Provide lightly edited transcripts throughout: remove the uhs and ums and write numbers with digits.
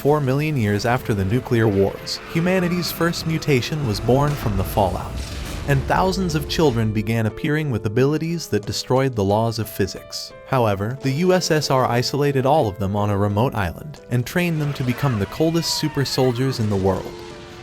4 million years after the nuclear wars, humanity's first mutation was born from the fallout, and thousands of children began appearing with abilities that destroyed the laws of physics. However, the USSR isolated all of them on a remote island and trained them to become the coldest super soldiers in the world,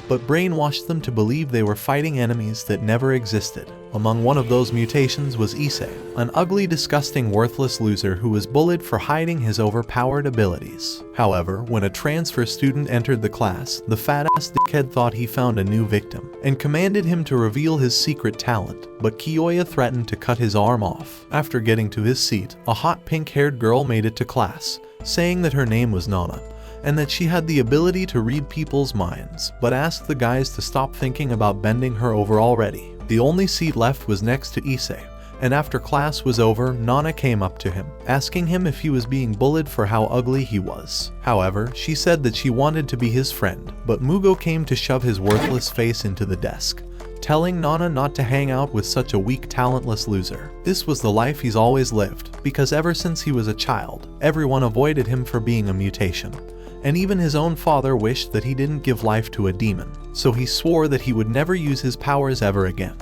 but brainwashed them to believe they were fighting enemies that never existed. Among one of those mutations was Issei, an ugly, disgusting, worthless loser who was bullied for hiding his overpowered abilities. However, when a transfer student entered the class, the fat-ass dickhead thought he found a new victim and commanded him to reveal his secret talent, but Kiyoya threatened to cut his arm off. After getting to his seat, a hot pink-haired girl made it to class, saying that her name was Nana, and that she had the ability to read people's minds, but asked the guys to stop thinking about bending her over already. The only seat left was next to Issei, and after class was over, Nana came up to him, asking him if he was being bullied for how ugly he was. However, she said that she wanted to be his friend, but Mugo came to shove his worthless face into the desk, telling Nana not to hang out with such a weak, talentless loser. This was the life he's always lived, because ever since he was a child, everyone avoided him for being a mutation. And even his own father wished that he didn't give life to a demon, so he swore that he would never use his powers ever again.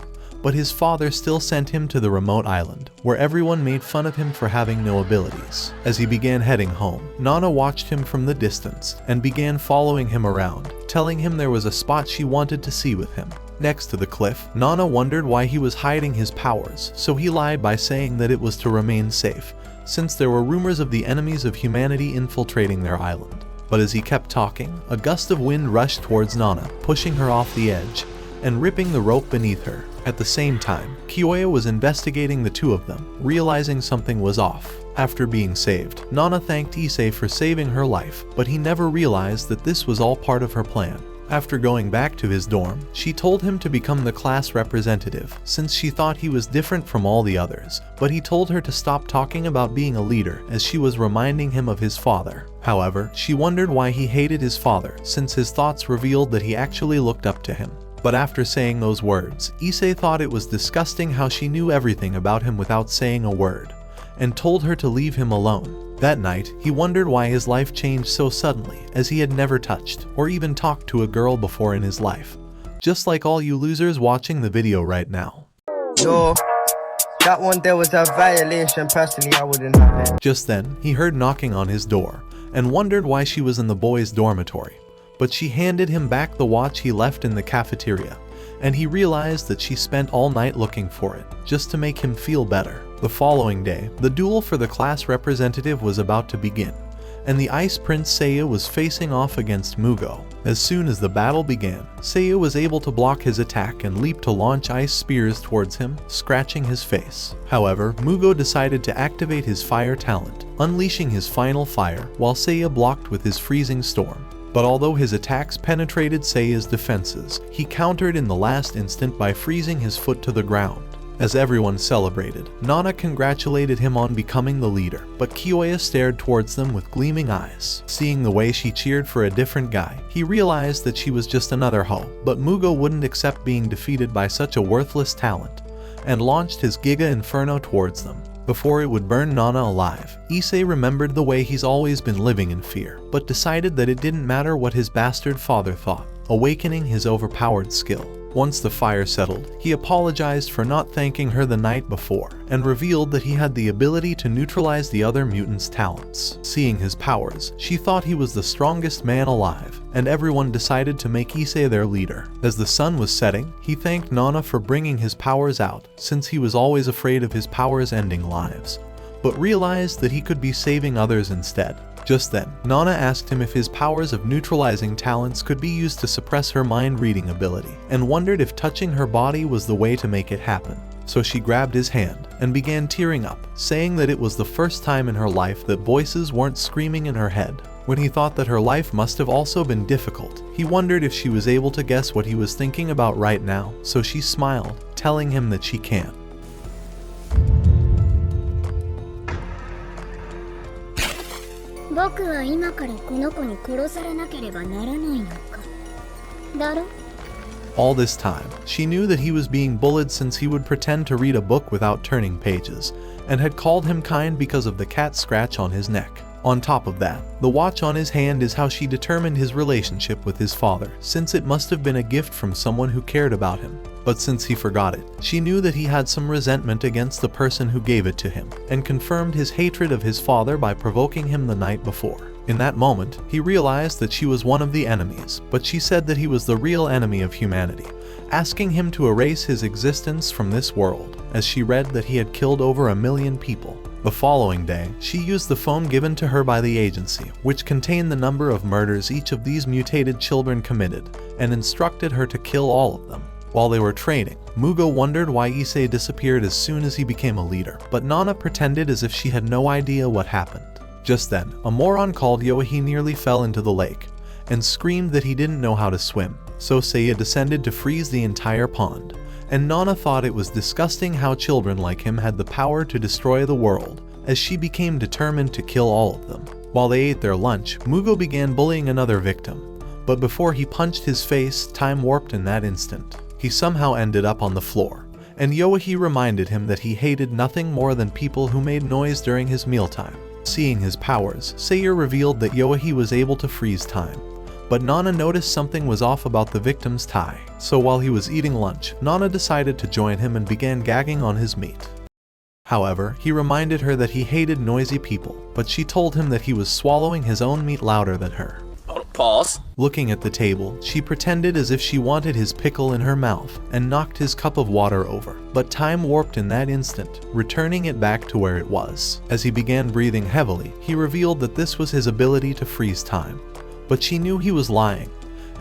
But his father still sent him to the remote island, where everyone made fun of him for having no abilities. As he began heading home, Nana watched him from the distance and began following him around, telling him there was a spot she wanted to see with him. Next to the cliff, Nana wondered why he was hiding his powers, so he lied by saying that it was to remain safe, since there were rumors of the enemies of humanity infiltrating their island. But as he kept talking, a gust of wind rushed towards Nana, pushing her off the edge and ripping the rope beneath her. At the same time, Kiyoya was investigating the two of them, realizing something was off. After being saved, Nana thanked Issei for saving her life, but he never realized that this was all part of her plan. After going back to his dorm, she told him to become the class representative, since she thought he was different from all the others, but he told her to stop talking about being a leader, as she was reminding him of his father. However, she wondered why he hated his father, since his thoughts revealed that he actually looked up to him. But after saying those words, Issei thought it was disgusting how she knew everything about him without saying a word, and told her to leave him alone. That night, he wondered why his life changed so suddenly, as he had never touched or even talked to a girl before in his life. Just like all you losers watching the video right now. Yo, that one there was a violation. Personally, I wouldn't have it. Just then, he heard knocking on his door and wondered why she was in the boys' dormitory. But she handed him back the watch he left in the cafeteria, and he realized that she spent all night looking for it, just to make him feel better. The following day, the duel for the class representative was about to begin, and the Ice Prince Seiya was facing off against Mugo. As soon as the battle began, Seiya was able to block his attack and leap to launch ice spears towards him, scratching his face. However, Mugo decided to activate his fire talent, unleashing his final fire, while Seiya blocked with his freezing storm. But although his attacks penetrated Seiya's defenses, he countered in the last instant by freezing his foot to the ground. As everyone celebrated, Nana congratulated him on becoming the leader, but Kiyoya stared towards them with gleaming eyes. Seeing the way she cheered for a different guy, he realized that she was just another hoe, but Mugo wouldn't accept being defeated by such a worthless talent, and launched his Giga Inferno towards them. Before it would burn Nana alive, Issei remembered the way he's always been living in fear, but decided that it didn't matter what his bastard father thought, awakening his overpowered skill. Once the fire settled, he apologized for not thanking her the night before, and revealed that he had the ability to neutralize the other mutants' talents. Seeing his powers, she thought he was the strongest man alive, and everyone decided to make Issei their leader. As the sun was setting, he thanked Nana for bringing his powers out, since he was always afraid of his powers ending lives, but realized that he could be saving others instead. Just then, Nana asked him if his powers of neutralizing talents could be used to suppress her mind-reading ability, and wondered if touching her body was the way to make it happen. So she grabbed his hand and began tearing up, saying that it was the first time in her life that voices weren't screaming in her head. When he thought that her life must have also been difficult, he wondered if she was able to guess what he was thinking about right now, so she smiled, telling him that she can. All this time, she knew that he was being bullied since he would pretend to read a book without turning pages, and had called him kind because of the cat scratch on his neck. On top of that, the watch on his hand is how she determined his relationship with his father, since it must have been a gift from someone who cared about him. But since he forgot it, she knew that he had some resentment against the person who gave it to him, and confirmed his hatred of his father by provoking him the night before. In that moment, he realized that she was one of the enemies, but she said that he was the real enemy of humanity, asking him to erase his existence from this world, as she read that he had killed over 1 million people. The following day, she used the phone given to her by the agency, which contained the number of murders each of these mutated children committed, and instructed her to kill all of them. While they were training, Mugo wondered why Issei disappeared as soon as he became a leader, but Nana pretended as if she had no idea what happened. Just then, a moron called Yoahi nearly fell into the lake, and screamed that he didn't know how to swim, so Seiya descended to freeze the entire pond. And Nana thought it was disgusting how children like him had the power to destroy the world, as she became determined to kill all of them. While they ate their lunch, Mugo began bullying another victim, but before he punched his face, time warped in that instant. He somehow ended up on the floor, and Yoahi reminded him that he hated nothing more than people who made noise during his mealtime. Seeing his powers, Seiya revealed that Yoahi was able to freeze time. But Nana noticed something was off about the victim's tie, so while he was eating lunch, Nana decided to join him and began gagging on his meat. However, he reminded her that he hated noisy people, but she told him that he was swallowing his own meat louder than her. Pause. Looking at the table, she pretended as if she wanted his pickle in her mouth and knocked his cup of water over, but time warped in that instant, returning it back to where it was. As he began breathing heavily, he revealed that this was his ability to freeze time. But she knew he was lying,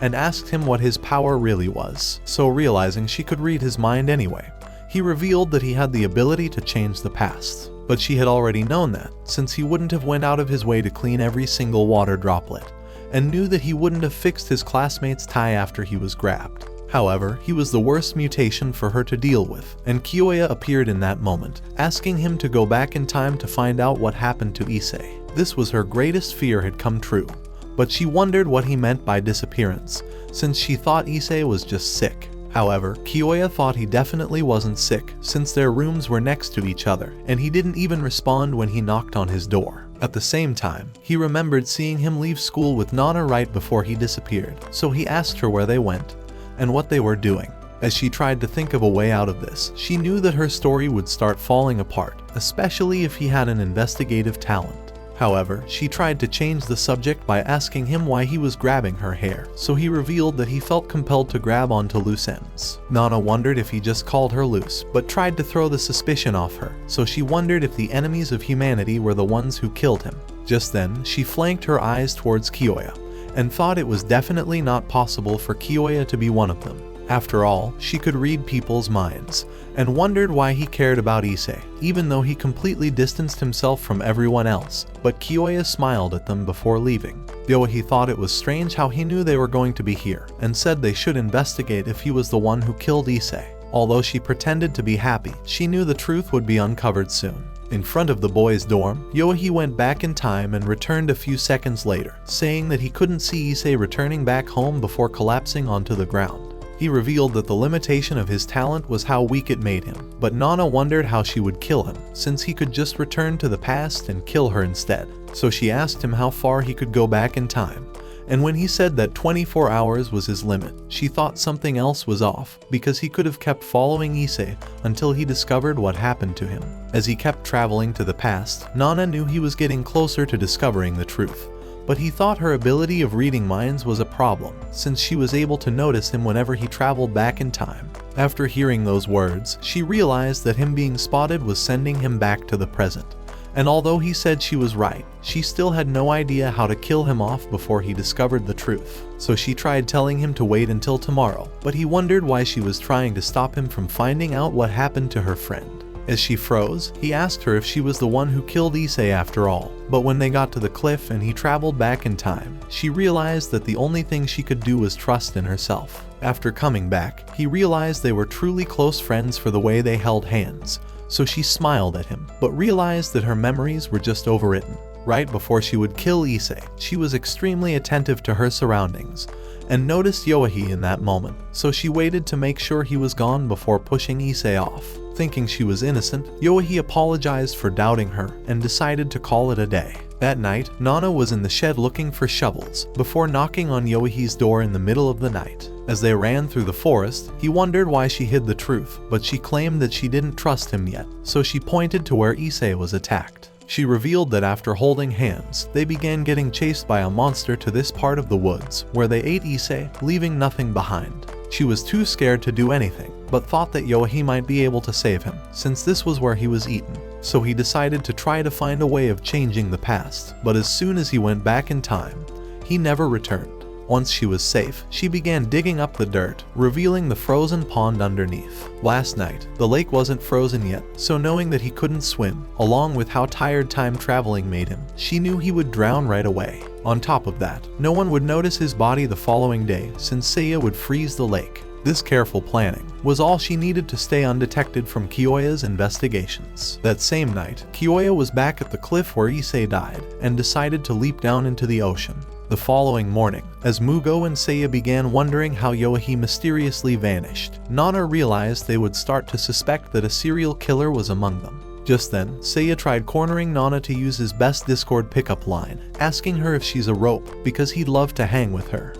and asked him what his power really was, so realizing she could read his mind anyway, he revealed that he had the ability to change the past. But she had already known that, since he wouldn't have went out of his way to clean every single water droplet, and knew that he wouldn't have fixed his classmate's tie after he was grabbed. However, he was the worst mutation for her to deal with, and Kyoya appeared in that moment, asking him to go back in time to find out what happened to Issei. This was her greatest fear had come true. But she wondered what he meant by disappearance, since she thought Issei was just sick. However, Kyoya thought he definitely wasn't sick, since their rooms were next to each other, and he didn't even respond when he knocked on his door. At the same time, he remembered seeing him leave school with Nana right before he disappeared, so he asked her where they went, and what they were doing. As she tried to think of a way out of this, she knew that her story would start falling apart, especially if he had an investigative talent. However, she tried to change the subject by asking him why he was grabbing her hair, so he revealed that he felt compelled to grab onto loose ends. Nana wondered if he just called her loose, but tried to throw the suspicion off her, so she wondered if the enemies of humanity were the ones who killed him. Just then, she flanked her eyes towards Kyoya, and thought it was definitely not possible for Kyoya to be one of them. After all, she could read people's minds, and wondered why he cared about Issei, even though he completely distanced himself from everyone else, but Kyoya smiled at them before leaving. Yoahi thought it was strange how he knew they were going to be here, and said they should investigate if he was the one who killed Issei. Although she pretended to be happy, she knew the truth would be uncovered soon. In front of the boys' dorm, Yoahi went back in time and returned a few seconds later, saying that he couldn't see Issei returning back home before collapsing onto the ground. He revealed that the limitation of his talent was how weak it made him, but Nana wondered how she would kill him, since he could just return to the past and kill her instead. So she asked him how far he could go back in time, and when he said that 24 hours was his limit, she thought something else was off, because he could have kept following Issei until he discovered what happened to him. As he kept traveling to the past, Nana knew he was getting closer to discovering the truth. But he thought her ability of reading minds was a problem, since she was able to notice him whenever he traveled back in time. After hearing those words, she realized that him being spotted was sending him back to the present. And although he said she was right, she still had no idea how to kill him off before he discovered the truth. So she tried telling him to wait until tomorrow, but he wondered why she was trying to stop him from finding out what happened to her friend. As she froze, he asked her if she was the one who killed Issei after all. But when they got to the cliff and he traveled back in time, she realized that the only thing she could do was trust in herself. After coming back, he realized they were truly close friends for the way they held hands. So she smiled at him, but realized that her memories were just overwritten. Right before she would kill Issei, she was extremely attentive to her surroundings, and noticed Yoahi in that moment, so she waited to make sure he was gone before pushing Issei off. Thinking she was innocent, Yoahi apologized for doubting her and decided to call it a day. That night, Nana was in the shed looking for shovels before knocking on Yoahi's door in the middle of the night. As they ran through the forest, he wondered why she hid the truth, but she claimed that she didn't trust him yet, so she pointed to where Issei was attacked. She revealed that after holding hands, they began getting chased by a monster to this part of the woods, where they ate Issei, leaving nothing behind. She was too scared to do anything, but thought that Yoahi might be able to save him, since this was where he was eaten. So he decided to try to find a way of changing the past, but as soon as he went back in time, he never returned. Once she was safe, she began digging up the dirt, revealing the frozen pond underneath. Last night, the lake wasn't frozen yet, so knowing that he couldn't swim, along with how tired time traveling made him, she knew he would drown right away. On top of that, no one would notice his body the following day since Seiya would freeze the lake. This careful planning was all she needed to stay undetected from Kyoya's investigations. That same night, Kyoya was back at the cliff where Issei died and decided to leap down into the ocean. The following morning, as Mugo and Seiya began wondering how Yoahi mysteriously vanished, Nana realized they would start to suspect that a serial killer was among them. Just then, Seiya tried cornering Nana to use his best Discord pickup line, asking her if she's a rope because he'd love to hang with her.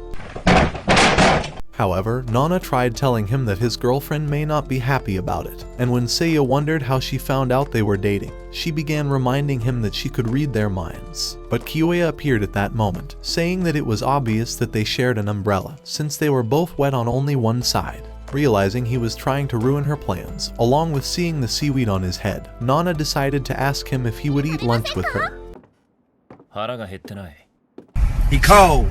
However, Nana tried telling him that his girlfriend may not be happy about it, and when Seiya wondered how she found out they were dating, she began reminding him that she could read their minds. But Kyoya appeared at that moment, saying that it was obvious that they shared an umbrella, since they were both wet on only one side. Realizing he was trying to ruin her plans, along with seeing the seaweed on his head, Nana decided to ask him if he would eat lunch with her.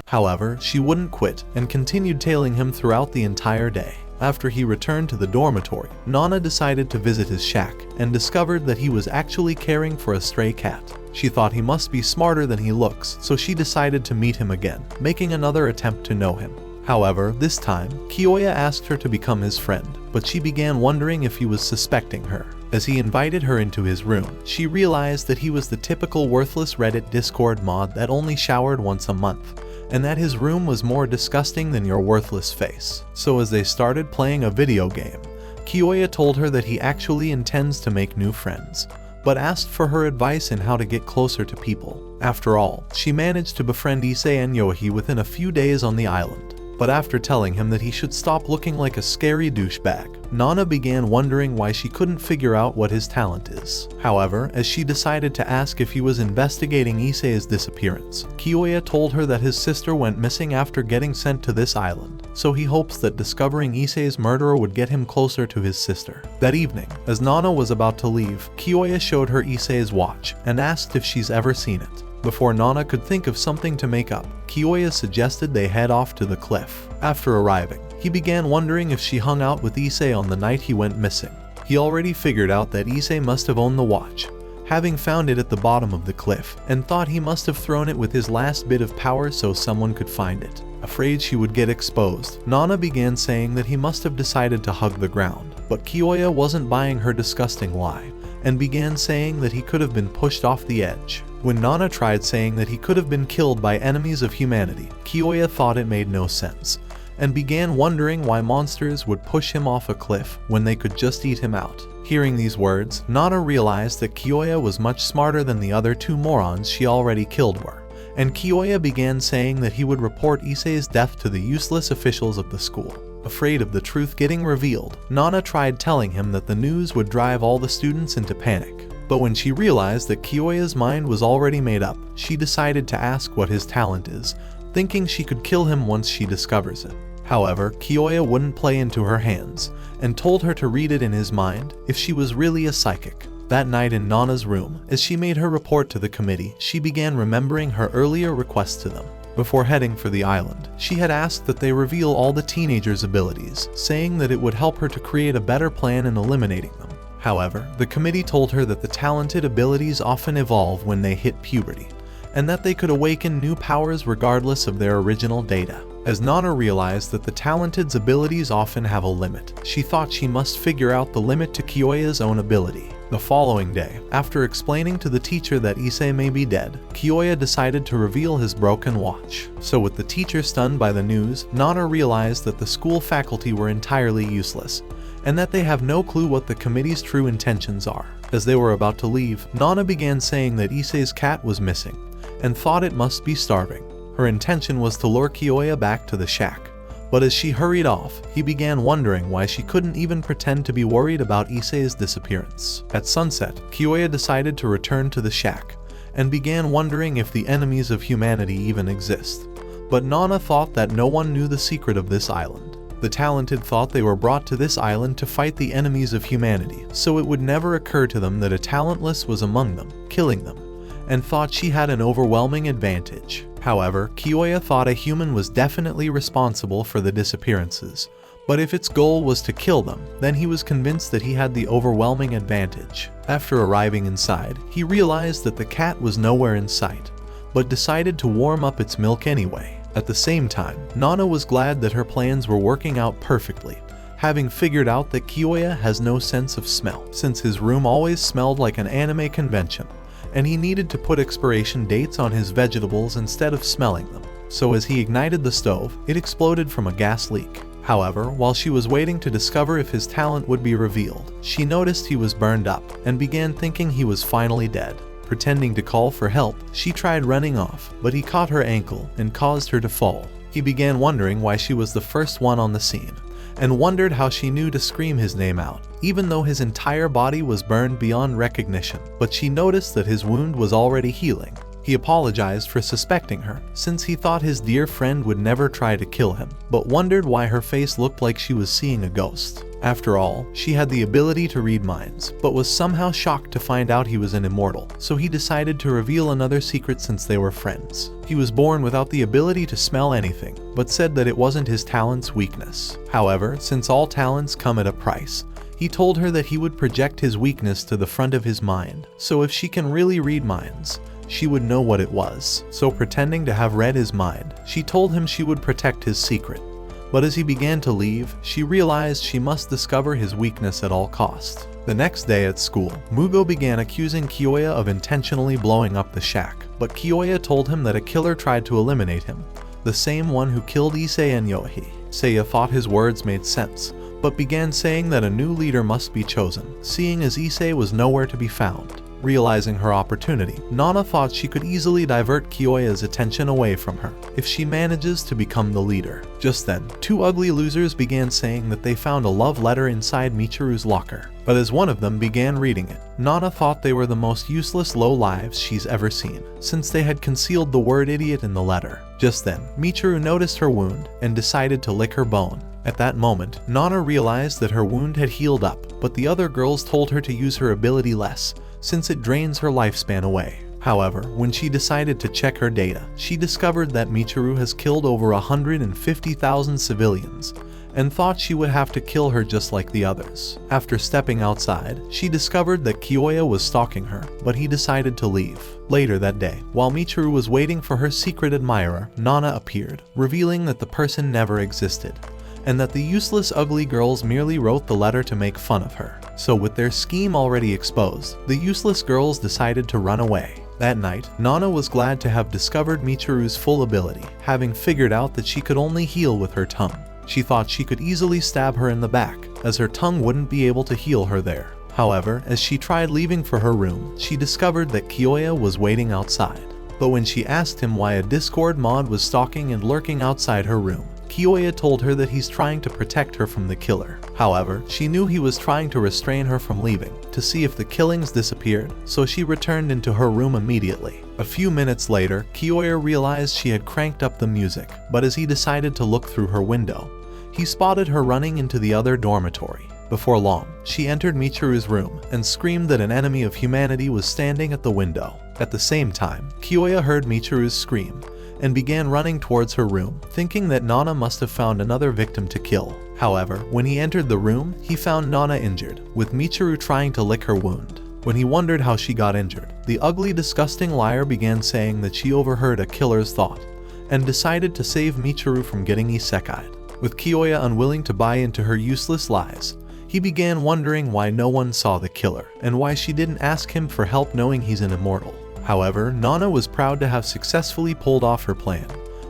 However, she wouldn't quit and continued tailing him throughout the entire day. After he returned to the dormitory, Nana decided to visit his shack and discovered that he was actually caring for a stray cat. She thought he must be smarter than he looks, so she decided to meet him again, making another attempt to know him. However, this time, Kyoya asked her to become his friend, but she began wondering if he was suspecting her. As he invited her into his room, she realized that he was the typical worthless Reddit Discord mod that only showered once a month, and that his room was more disgusting than your worthless face. So as they started playing a video game, Kyoya told her that he actually intends to make new friends, but asked for her advice in how to get closer to people. After all, she managed to befriend Issei and Yoahi within a few days on the island. But after telling him that he should stop looking like a scary douchebag, Nana began wondering why she couldn't figure out what his talent is. However, as she decided to ask if he was investigating Issei's disappearance, Kyoya told her that his sister went missing after getting sent to this island, so he hopes that discovering Issei's murderer would get him closer to his sister. That evening, as Nana was about to leave, Kyoya showed her Issei's watch and asked if she's ever seen it. Before Nana could think of something to make up, Kyoya suggested they head off to the cliff. After arriving, he began wondering if she hung out with Issei on the night he went missing. He already figured out that Issei must have owned the watch, having found it at the bottom of the cliff, and thought he must have thrown it with his last bit of power so someone could find it. Afraid she would get exposed, Nana began saying that he must have decided to hug the ground, but Kyoya wasn't buying her disgusting lie, and began saying that he could have been pushed off the edge. When Nana tried saying that he could have been killed by enemies of humanity, Kyoya thought it made no sense, and began wondering why monsters would push him off a cliff when they could just eat him out. Hearing these words, Nana realized that Kyoya was much smarter than the other two morons she already killed were, and Kyoya began saying that he would report Issei's death to the useless officials of the school. Afraid of the truth getting revealed, Nana tried telling him that the news would drive all the students into panic. But when she realized that Kyoya's mind was already made up, she decided to ask what his talent is, thinking she could kill him once she discovers it. However, Kyoya wouldn't play into her hands, and told her to read it in his mind if she was really a psychic. That night in Nana's room, as she made her report to the committee, she began remembering her earlier request to them. Before heading for the island, she had asked that they reveal all the teenagers' abilities, saying that it would help her to create a better plan in eliminating them. However, the committee told her that the talented abilities often evolve when they hit puberty, and that they could awaken new powers regardless of their original data. As Nana realized that the talented's abilities often have a limit, she thought she must figure out the limit to Kyoya's own ability. The following day, after explaining to the teacher that Issei may be dead, Kyoya decided to reveal his broken watch. So with the teacher stunned by the news, Nana realized that the school faculty were entirely useless, and that they have no clue what the committee's true intentions are. As they were about to leave, Nana began saying that Issei's cat was missing, and thought it must be starving. Her intention was to lure Kyoya back to the shack, but as she hurried off, he began wondering why she couldn't even pretend to be worried about Issei's disappearance. At sunset, Kyoya decided to return to the shack, and began wondering if the enemies of humanity even exist. But Nana thought that no one knew the secret of this island. The talented thought they were brought to this island to fight the enemies of humanity, so it would never occur to them that a talentless was among them, killing them, and thought she had an overwhelming advantage. However, Kyoya thought a human was definitely responsible for the disappearances, but if its goal was to kill them, then he was convinced that he had the overwhelming advantage. After arriving inside, he realized that the cat was nowhere in sight, but decided to warm up its milk anyway. At the same time, Nana was glad that her plans were working out perfectly, having figured out that Kyoya has no sense of smell, since his room always smelled like an anime convention, and he needed to put expiration dates on his vegetables instead of smelling them. So as he ignited the stove, it exploded from a gas leak. However, while she was waiting to discover if his talent would be revealed, she noticed he was burned up, and began thinking he was finally dead. Pretending to call for help, she tried running off, but he caught her ankle and caused her to fall. He began wondering why she was the first one on the scene, and wondered how she knew to scream his name out, even though his entire body was burned beyond recognition. But she noticed that his wound was already healing. He apologized for suspecting her, since he thought his dear friend would never try to kill him, but wondered why her face looked like she was seeing a ghost. After all, she had the ability to read minds, but was somehow shocked to find out he was an immortal, so he decided to reveal another secret since they were friends. He was born without the ability to smell anything, but said that it wasn't his talent's weakness. However, since all talents come at a price, he told her that he would project his weakness to the front of his mind, so if she can really read minds, she would know what it was. So pretending to have read his mind, she told him she would protect his secret. But as he began to leave, she realized she must discover his weakness at all costs. The next day at school, Mugo began accusing Kyoya of intentionally blowing up the shack, but Kyoya told him that a killer tried to eliminate him, the same one who killed Issei and Yohei. Seiya thought his words made sense, but began saying that a new leader must be chosen, seeing as Issei was nowhere to be found. Realizing her opportunity, Nana thought she could easily divert Kyoya's attention away from her if she manages to become the leader. Just then, two ugly losers began saying that they found a love letter inside Michiru's locker, but as one of them began reading it, Nana thought they were the most useless low-lives she's ever seen, since they had concealed the word idiot in the letter. Just then, Michiru noticed her wound and decided to lick her bone. At that moment, Nana realized that her wound had healed up, but the other girls told her to use her ability less, since it drains her lifespan away. However, when she decided to check her data, she discovered that Michiru has killed over 150,000 civilians, and thought she would have to kill her just like the others. After stepping outside, she discovered that Kyoya was stalking her, but he decided to leave. Later that day, while Michiru was waiting for her secret admirer, Nana appeared, revealing that the person never existed, and that the useless ugly girls merely wrote the letter to make fun of her. So with their scheme already exposed, the useless girls decided to run away. That night, Nana was glad to have discovered Michiru's full ability, having figured out that she could only heal with her tongue. She thought she could easily stab her in the back, as her tongue wouldn't be able to heal her there. However, as she tried leaving for her room, she discovered that Kyoya was waiting outside. But when she asked him why a Discord mod was stalking and lurking outside her room, Kyoya told her that he's trying to protect her from the killer. However, she knew he was trying to restrain her from leaving, to see if the killings disappeared, so she returned into her room immediately. A few minutes later, Kyoya realized she had cranked up the music, but as he decided to look through her window, he spotted her running into the other dormitory. Before long, she entered Michiru's room and screamed that an enemy of humanity was standing at the window. At the same time, Kyoya heard Michiru's scream and began running towards her room, thinking that Nana must have found another victim to kill. However, when he entered the room, he found Nana injured, with Michiru trying to lick her wound. When he wondered how she got injured, the ugly, disgusting liar began saying that she overheard a killer's thought, and decided to save Michiru from getting isekai'd. With Kyoya unwilling to buy into her useless lies, he began wondering why no one saw the killer, and why she didn't ask him for help knowing he's an immortal. However, Nana was proud to have successfully pulled off her plan,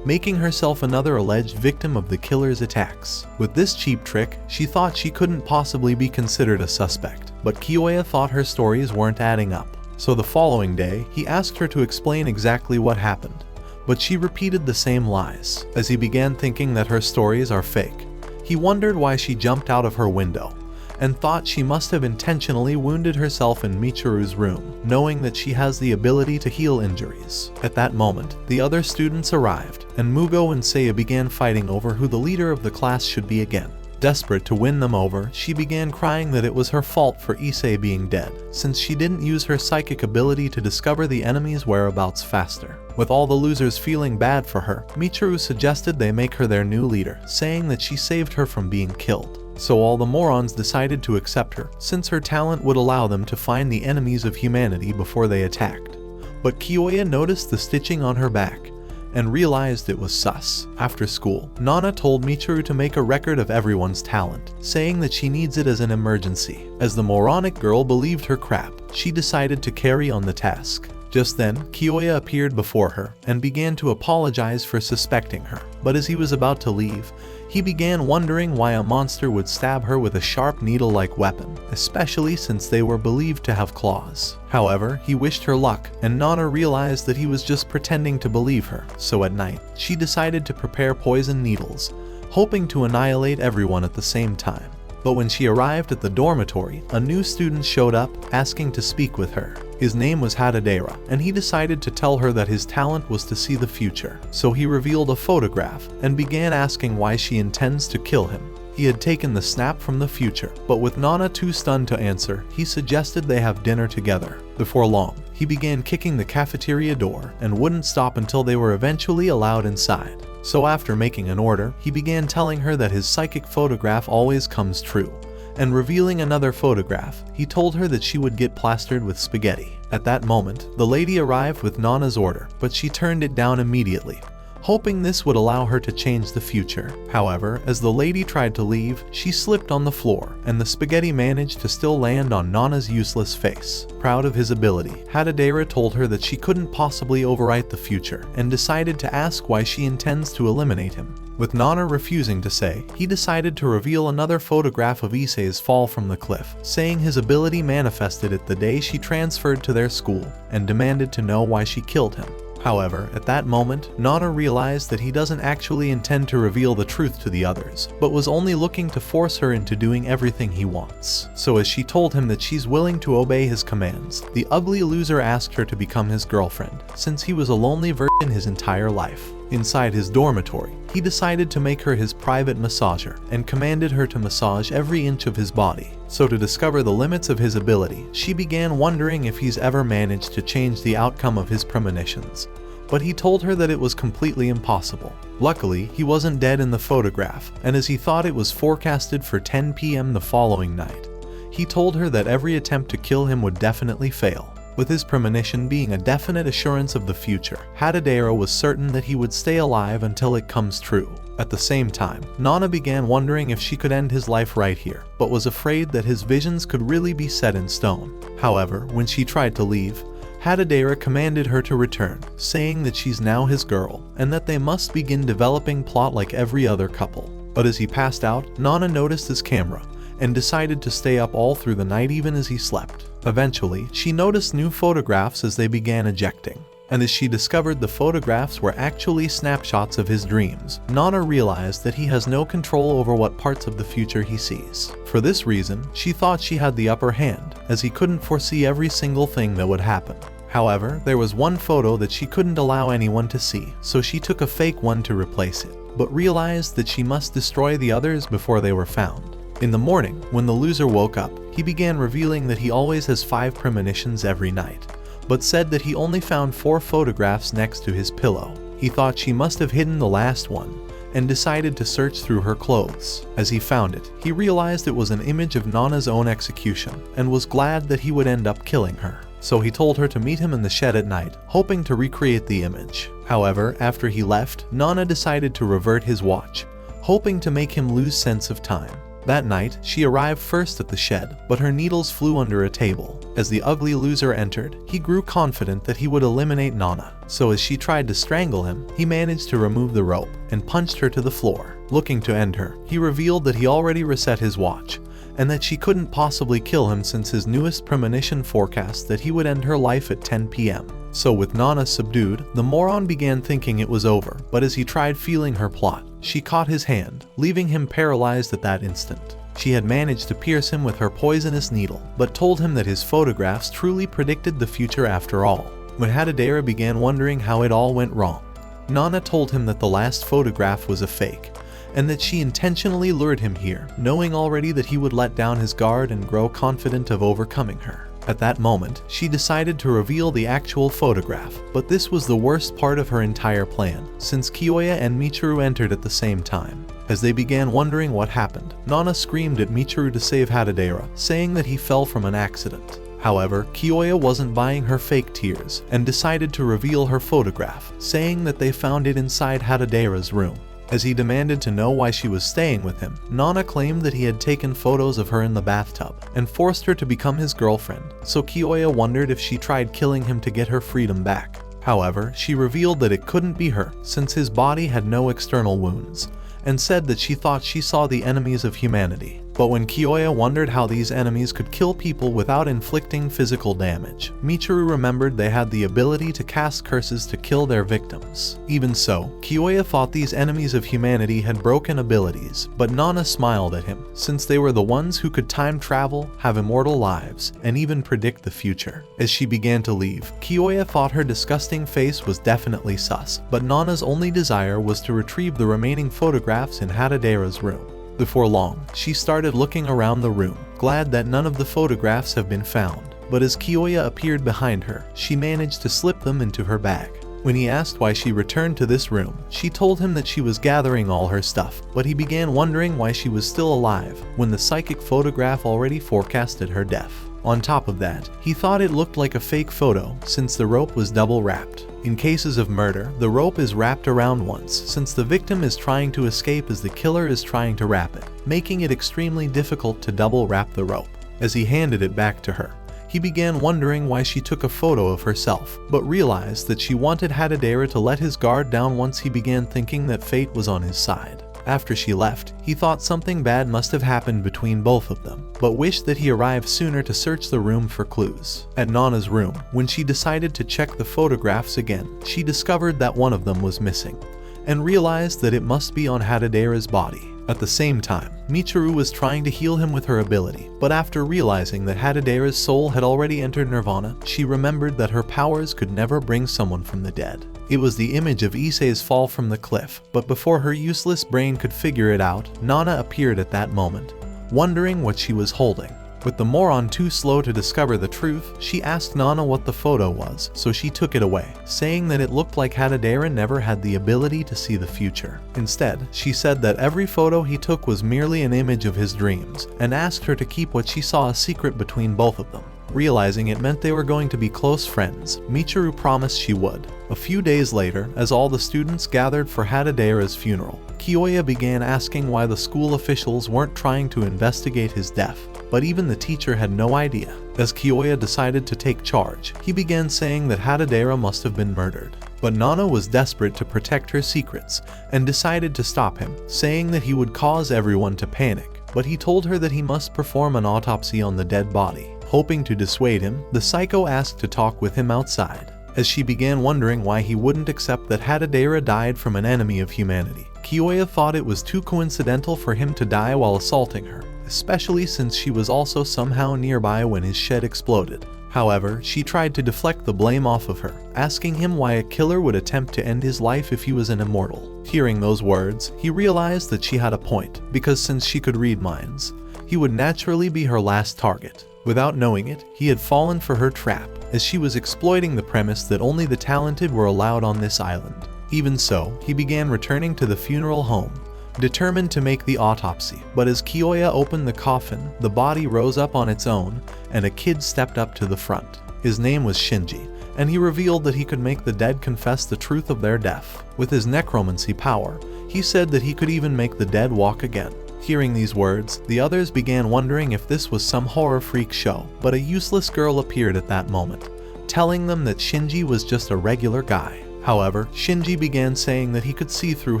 making herself another alleged victim of the killer's attacks. With this cheap trick, she thought she couldn't possibly be considered a suspect, but Kiyoya thought her stories weren't adding up. So the following day, he asked her to explain exactly what happened, but she repeated the same lies. As he began thinking that her stories are fake, he wondered why she jumped out of her window, and thought she must have intentionally wounded herself in Michiru's room, knowing that she has the ability to heal injuries. At that moment, the other students arrived, and Mugo and Seiya began fighting over who the leader of the class should be again. Desperate to win them over, she began crying that it was her fault for Issei being dead, since she didn't use her psychic ability to discover the enemy's whereabouts faster. With all the losers feeling bad for her, Michiru suggested they make her their new leader, saying that she saved her from being killed. So all the morons decided to accept her, since her talent would allow them to find the enemies of humanity before they attacked. But Kiyoya noticed the stitching on her back, and realized it was sus. After school, Nana told Michiru to make a record of everyone's talent, saying that she needs it as an emergency. As the moronic girl believed her crap, she decided to carry on the task. Just then, Kiyoya appeared before her, and began to apologize for suspecting her. But as he was about to leave, he began wondering why a monster would stab her with a sharp needle-like weapon, especially since they were believed to have claws. However, he wished her luck, and Nana realized that he was just pretending to believe her, so at night, she decided to prepare poison needles, hoping to annihilate everyone at the same time. But when she arrived at the dormitory, a new student showed up, asking to speak with her. His name was Hadadera, and he decided to tell her that his talent was to see the future. So he revealed a photograph, and began asking why she intends to kill him. He had taken the snap from the future, but with Nana too stunned to answer, he suggested they have dinner together. Before long, he began kicking the cafeteria door, and wouldn't stop until they were eventually allowed inside. So after making an order, he began telling her that his psychic photograph always comes true, and revealing another photograph, he told her that she would get plastered with spaghetti. At that moment, the lady arrived with Nana's order, but she turned it down immediately, hoping this would allow her to change the future. However, as the lady tried to leave, she slipped on the floor, and the spaghetti managed to still land on Nana's useless face. Proud of his ability, Hadadera told her that she couldn't possibly overwrite the future, and decided to ask why she intends to eliminate him. With Nana refusing to say, he decided to reveal another photograph of Issei's fall from the cliff, saying his ability manifested it the day she transferred to their school, and demanded to know why she killed him. However, at that moment, Nana realized that he doesn't actually intend to reveal the truth to the others, but was only looking to force her into doing everything he wants. So as she told him that she's willing to obey his commands, the ugly loser asked her to become his girlfriend, since he was a lonely virgin his entire life. Inside his dormitory, he decided to make her his private massager, and commanded her to massage every inch of his body. So to discover the limits of his ability, she began wondering if he's ever managed to change the outcome of his premonitions. But he told her that it was completely impossible. Luckily, he wasn't dead in the photograph, and as he thought it was forecasted for 10 p.m. the following night, he told her that every attempt to kill him would definitely fail. With his premonition being a definite assurance of the future, Hadadera was certain that he would stay alive until it comes true. At the same time, Nana began wondering if she could end his life right here, but was afraid that his visions could really be set in stone. However, when she tried to leave, Hadadera commanded her to return, saying that she's now his girl, and that they must begin developing plot like every other couple. But as he passed out, Nana noticed his camera, and decided to stay up all through the night even as he slept. Eventually, she noticed new photographs as they began ejecting, and as she discovered the photographs were actually snapshots of his dreams, Nana realized that he has no control over what parts of the future he sees. For this reason, she thought she had the upper hand, as he couldn't foresee every single thing that would happen. However, there was one photo that she couldn't allow anyone to see, so she took a fake one to replace it, but realized that she must destroy the others before they were found. In the morning, when the loser woke up, he began revealing that he always has 5 premonitions every night, but said that he only found 4 photographs next to his pillow. He thought she must have hidden the last one, and decided to search through her clothes. As he found it, he realized it was an image of Nana's own execution, and was glad that he would end up killing her. So he told her to meet him in the shed at night, hoping to recreate the image. However, after he left, Nana decided to revert his watch, hoping to make him lose sense of time. That night, she arrived first at the shed, but her needles flew under a table. As the ugly loser entered, he grew confident that he would eliminate Nana. So as she tried to strangle him, he managed to remove the rope and punched her to the floor. Looking to end her, he revealed that he already reset his watch, and that she couldn't possibly kill him since his newest premonition forecast that he would end her life at 10 p.m. So with Nana subdued, the moron began thinking it was over, but as he tried feeling her plot, she caught his hand, leaving him paralyzed at that instant. She had managed to pierce him with her poisonous needle, but told him that his photographs truly predicted the future after all. When Hadadera began wondering how it all went wrong, Nana told him that the last photograph was a fake, and that she intentionally lured him here, knowing already that he would let down his guard and grow confident of overcoming her. At that moment, she decided to reveal the actual photograph, but this was the worst part of her entire plan, since Kiyoya and Michiru entered at the same time. As they began wondering what happened, Nana screamed at Michiru to save Hadadera, saying that he fell from an accident. However, Kiyoya wasn't buying her fake tears, and decided to reveal her photograph, saying that they found it inside Hadadera's room. As he demanded to know why she was staying with him, Nana claimed that he had taken photos of her in the bathtub and forced her to become his girlfriend, so Kiyoya wondered if she tried killing him to get her freedom back. However, she revealed that it couldn't be her, since his body had no external wounds, and said that she thought she saw the enemies of humanity. But when Kiyoya wondered how these enemies could kill people without inflicting physical damage, Michiru remembered they had the ability to cast curses to kill their victims. Even so, Kiyoya thought these enemies of humanity had broken abilities, but Nana smiled at him, since they were the ones who could time travel, have immortal lives, and even predict the future. As she began to leave, Kiyoya thought her disgusting face was definitely sus, but Nana's only desire was to retrieve the remaining photographs in Hadadera's room. Before long, she started looking around the room, glad that none of the photographs have been found. But as Kiyoya appeared behind her, she managed to slip them into her bag. When he asked why she returned to this room, she told him that she was gathering all her stuff, but he began wondering why she was still alive when the psychic photograph already forecasted her death. On top of that, he thought it looked like a fake photo since the rope was double wrapped. In cases of murder, the rope is wrapped around once, since the victim is trying to escape as the killer is trying to wrap it, making it extremely difficult to double wrap the rope. As he handed it back to her, he began wondering why she took a photo of herself, but realized that she wanted Hadadera to let his guard down once he began thinking that fate was on his side. After she left, he thought something bad must have happened between both of them, but wished that he arrived sooner to search the room for clues. At Nana's room, when she decided to check the photographs again, she discovered that one of them was missing, and realized that it must be on Hadadera's body. At the same time, Michiru was trying to heal him with her ability, but after realizing that Hadadera's soul had already entered Nirvana, she remembered that her powers could never bring someone from the dead. It was the image of Issei's fall from the cliff, but before her useless brain could figure it out, Nana appeared at that moment, wondering what she was holding. With the moron too slow to discover the truth, she asked Nana what the photo was, so she took it away, saying that it looked like Hadadera never had the ability to see the future. Instead, she said that every photo he took was merely an image of his dreams, and asked her to keep what she saw a secret between both of them. Realizing it meant they were going to be close friends, Michiru promised she would. A few days later, as all the students gathered for Hadadera's funeral, Kiyoya began asking why the school officials weren't trying to investigate his death, but even the teacher had no idea. As Kiyoya decided to take charge, he began saying that Hadadera must have been murdered. But Nana was desperate to protect her secrets and decided to stop him, saying that he would cause everyone to panic. But he told her that he must perform an autopsy on the dead body. Hoping to dissuade him, the psycho asked to talk with him outside. As she began wondering why he wouldn't accept that Hadadera died from an enemy of humanity, Kiyoya thought it was too coincidental for him to die while assaulting her, especially since she was also somehow nearby when his shed exploded. However, she tried to deflect the blame off of her, asking him why a killer would attempt to end his life if he was an immortal. Hearing those words, he realized that she had a point, because since she could read minds, he would naturally be her last target. Without knowing it, he had fallen for her trap, as she was exploiting the premise that only the talented were allowed on this island. Even so, he began returning to the funeral home, determined to make the autopsy, but as Kiyoya opened the coffin, the body rose up on its own, and a kid stepped up to the front. His name was Shinji, and he revealed that he could make the dead confess the truth of their death. With his necromancy power, he said that he could even make the dead walk again. Hearing these words, the others began wondering if this was some horror freak show, but a useless girl appeared at that moment, telling them that Shinji was just a regular guy. However, Shinji began saying that he could see through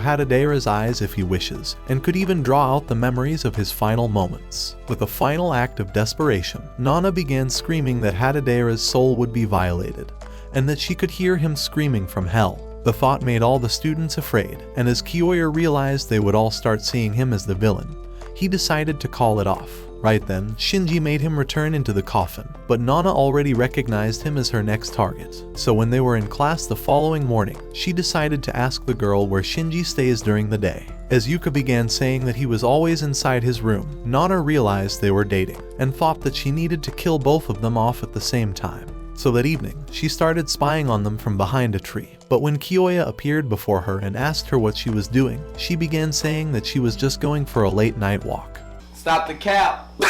Hadadera's eyes if he wishes, and could even draw out the memories of his final moments. With a final act of desperation, Nana began screaming that Hadadera's soul would be violated, and that she could hear him screaming from hell. The thought made all the students afraid, and as Kyoya realized they would all start seeing him as the villain, he decided to call it off. Right then, Shinji made him return into the coffin, but Nana already recognized him as her next target. So when they were in class the following morning, she decided to ask the girl where Shinji stays during the day. As Yuka began saying that he was always inside his room, Nana realized they were dating, and thought that she needed to kill both of them off at the same time. So that evening, she started spying on them from behind a tree. But when Kyoya appeared before her and asked her what she was doing, she began saying that she was just going for a late night walk. Stop the cap. Stop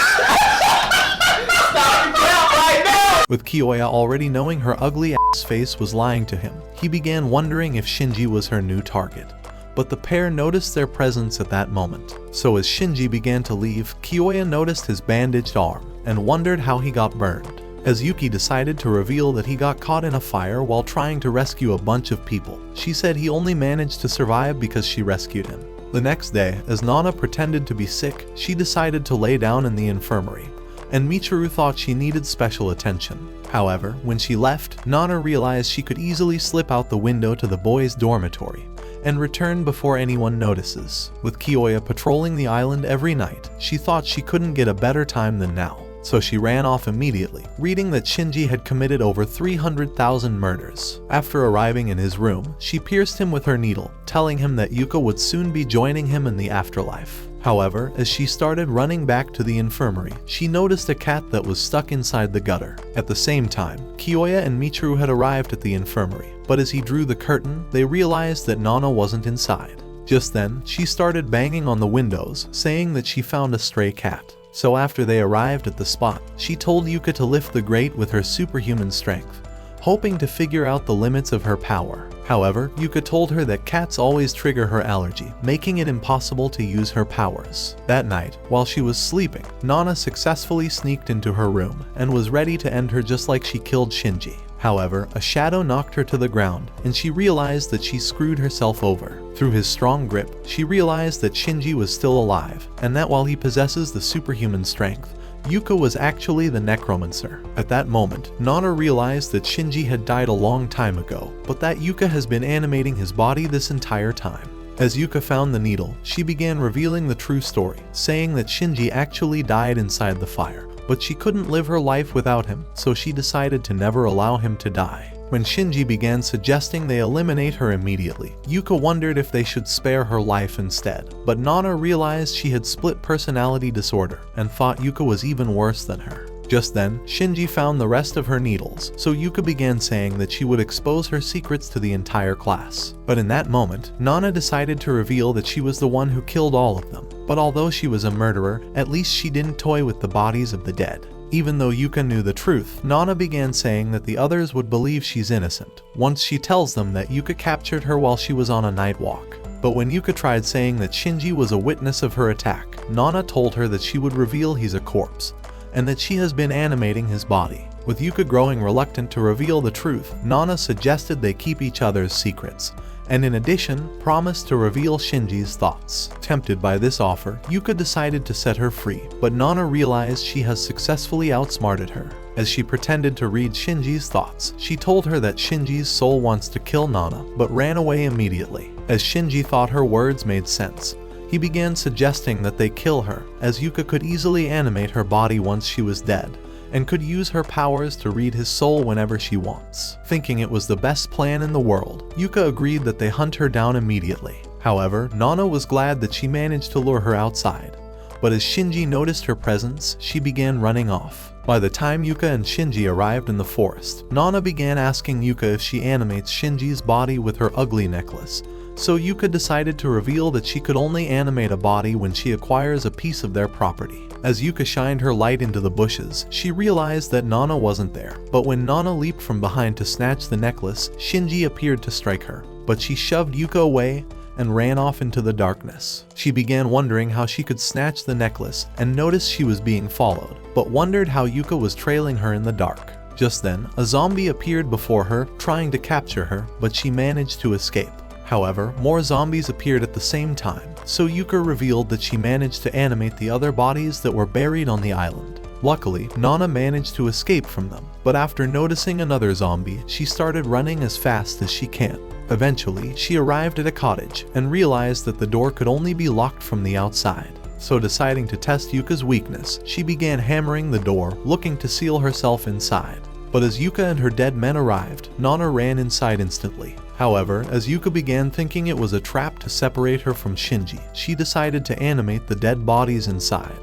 the cap right now! With Kyoya already knowing her ugly ass face was lying to him, he began wondering if Shinji was her new target. But the pair noticed their presence at that moment. So as Shinji began to leave, Kyoya noticed his bandaged arm and wondered how he got burned. As Yuki decided to reveal that he got caught in a fire while trying to rescue a bunch of people, she said he only managed to survive because she rescued him. The next day, as Nana pretended to be sick, she decided to lay down in the infirmary, and Michiru thought she needed special attention. However, when she left, Nana realized she could easily slip out the window to the boys' dormitory and return before anyone notices. With Kyoya patrolling the island every night, she thought she couldn't get a better time than now. So she ran off immediately, reading that Shinji had committed over 300,000 murders. After arriving in his room, she pierced him with her needle, telling him that Yuka would soon be joining him in the afterlife. However, as she started running back to the infirmary, she noticed a cat that was stuck inside the gutter. At the same time, Kyoya and Michiru had arrived at the infirmary, but as he drew the curtain, they realized that Nana wasn't inside. Just then, she started banging on the windows, saying that she found a stray cat. So after they arrived at the spot, she told Yuka to lift the grate with her superhuman strength, hoping to figure out the limits of her power. However, Yuka told her that cats always trigger her allergy, making it impossible to use her powers. That night, while she was sleeping, Nana successfully sneaked into her room and was ready to end her just like she killed Shinji. However, a shadow knocked her to the ground, and she realized that she screwed herself over. Through his strong grip, she realized that Shinji was still alive, and that while he possesses the superhuman strength, Yuka was actually the necromancer. At that moment, Nana realized that Shinji had died a long time ago, but that Yuka has been animating his body this entire time. As Yuka found the needle, she began revealing the true story, saying that Shinji actually died inside the fire. But she couldn't live her life without him, so she decided to never allow him to die. When Shinji began suggesting they eliminate her immediately, Yuka wondered if they should spare her life instead. But Nana realized she had split personality disorder and thought Yuka was even worse than her. Just then, Shinji found the rest of her needles, so Yuka began saying that she would expose her secrets to the entire class. But in that moment, Nana decided to reveal that she was the one who killed all of them. But although she was a murderer, at least she didn't toy with the bodies of the dead. Even though Yuka knew the truth, Nana began saying that the others would believe she's innocent once she tells them that Yuka captured her while she was on a night walk. But when Yuka tried saying that Shinji was a witness of her attack, Nana told her that she would reveal he's a corpse, and that she has been animating his body. With Yuka growing reluctant to reveal the truth, Nana suggested they keep each other's secrets, and in addition, promised to reveal Shinji's thoughts. Tempted by this offer, Yuka decided to set her free, but Nana realized she has successfully outsmarted her. As she pretended to read Shinji's thoughts, she told her that Shinji's soul wants to kill Nana, but ran away immediately. As Shinji thought her words made sense, he began suggesting that they kill her, as Yuka could easily animate her body once she was dead, and could use her powers to read his soul whenever she wants. Thinking it was the best plan in the world, Yuka agreed that they hunt her down immediately. However, Nana was glad that she managed to lure her outside, but as Shinji noticed her presence, she began running off. By the time Yuka and Shinji arrived in the forest, Nana began asking Yuka if she animates Shinji's body with her ugly necklace, so Yuka decided to reveal that she could only animate a body when she acquires a piece of their property. As Yuka shined her light into the bushes, she realized that Nana wasn't there, but when Nana leaped from behind to snatch the necklace, Shinji appeared to strike her, but she shoved Yuka away and ran off into the darkness. She began wondering how she could snatch the necklace and noticed she was being followed, but wondered how Yuka was trailing her in the dark. Just then, a zombie appeared before her, trying to capture her, but she managed to escape. However, more zombies appeared at the same time, so Yuka revealed that she managed to animate the other bodies that were buried on the island. Luckily, Nana managed to escape from them, but after noticing another zombie, she started running as fast as she can. Eventually, she arrived at a cottage and realized that the door could only be locked from the outside. So deciding to test Yuka's weakness, she began hammering the door, looking to seal herself inside. But as Yuka and her dead men arrived, Nana ran inside instantly. However, as Yuka began thinking it was a trap to separate her from Shinji, she decided to animate the dead bodies inside,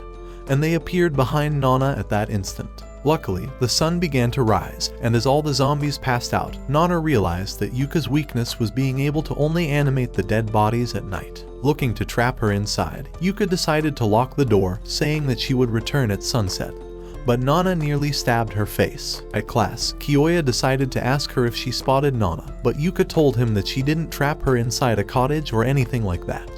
and they appeared behind Nana at that instant. Luckily, the sun began to rise, and as all the zombies passed out, Nana realized that Yuka's weakness was being able to only animate the dead bodies at night. Looking to trap her inside, Yuka decided to lock the door, saying that she would return at sunset. But Nana nearly stabbed her face. At class, Kiyoya decided to ask her if she spotted Nana, but Yuka told him that she didn't trap her inside a cottage or anything like that.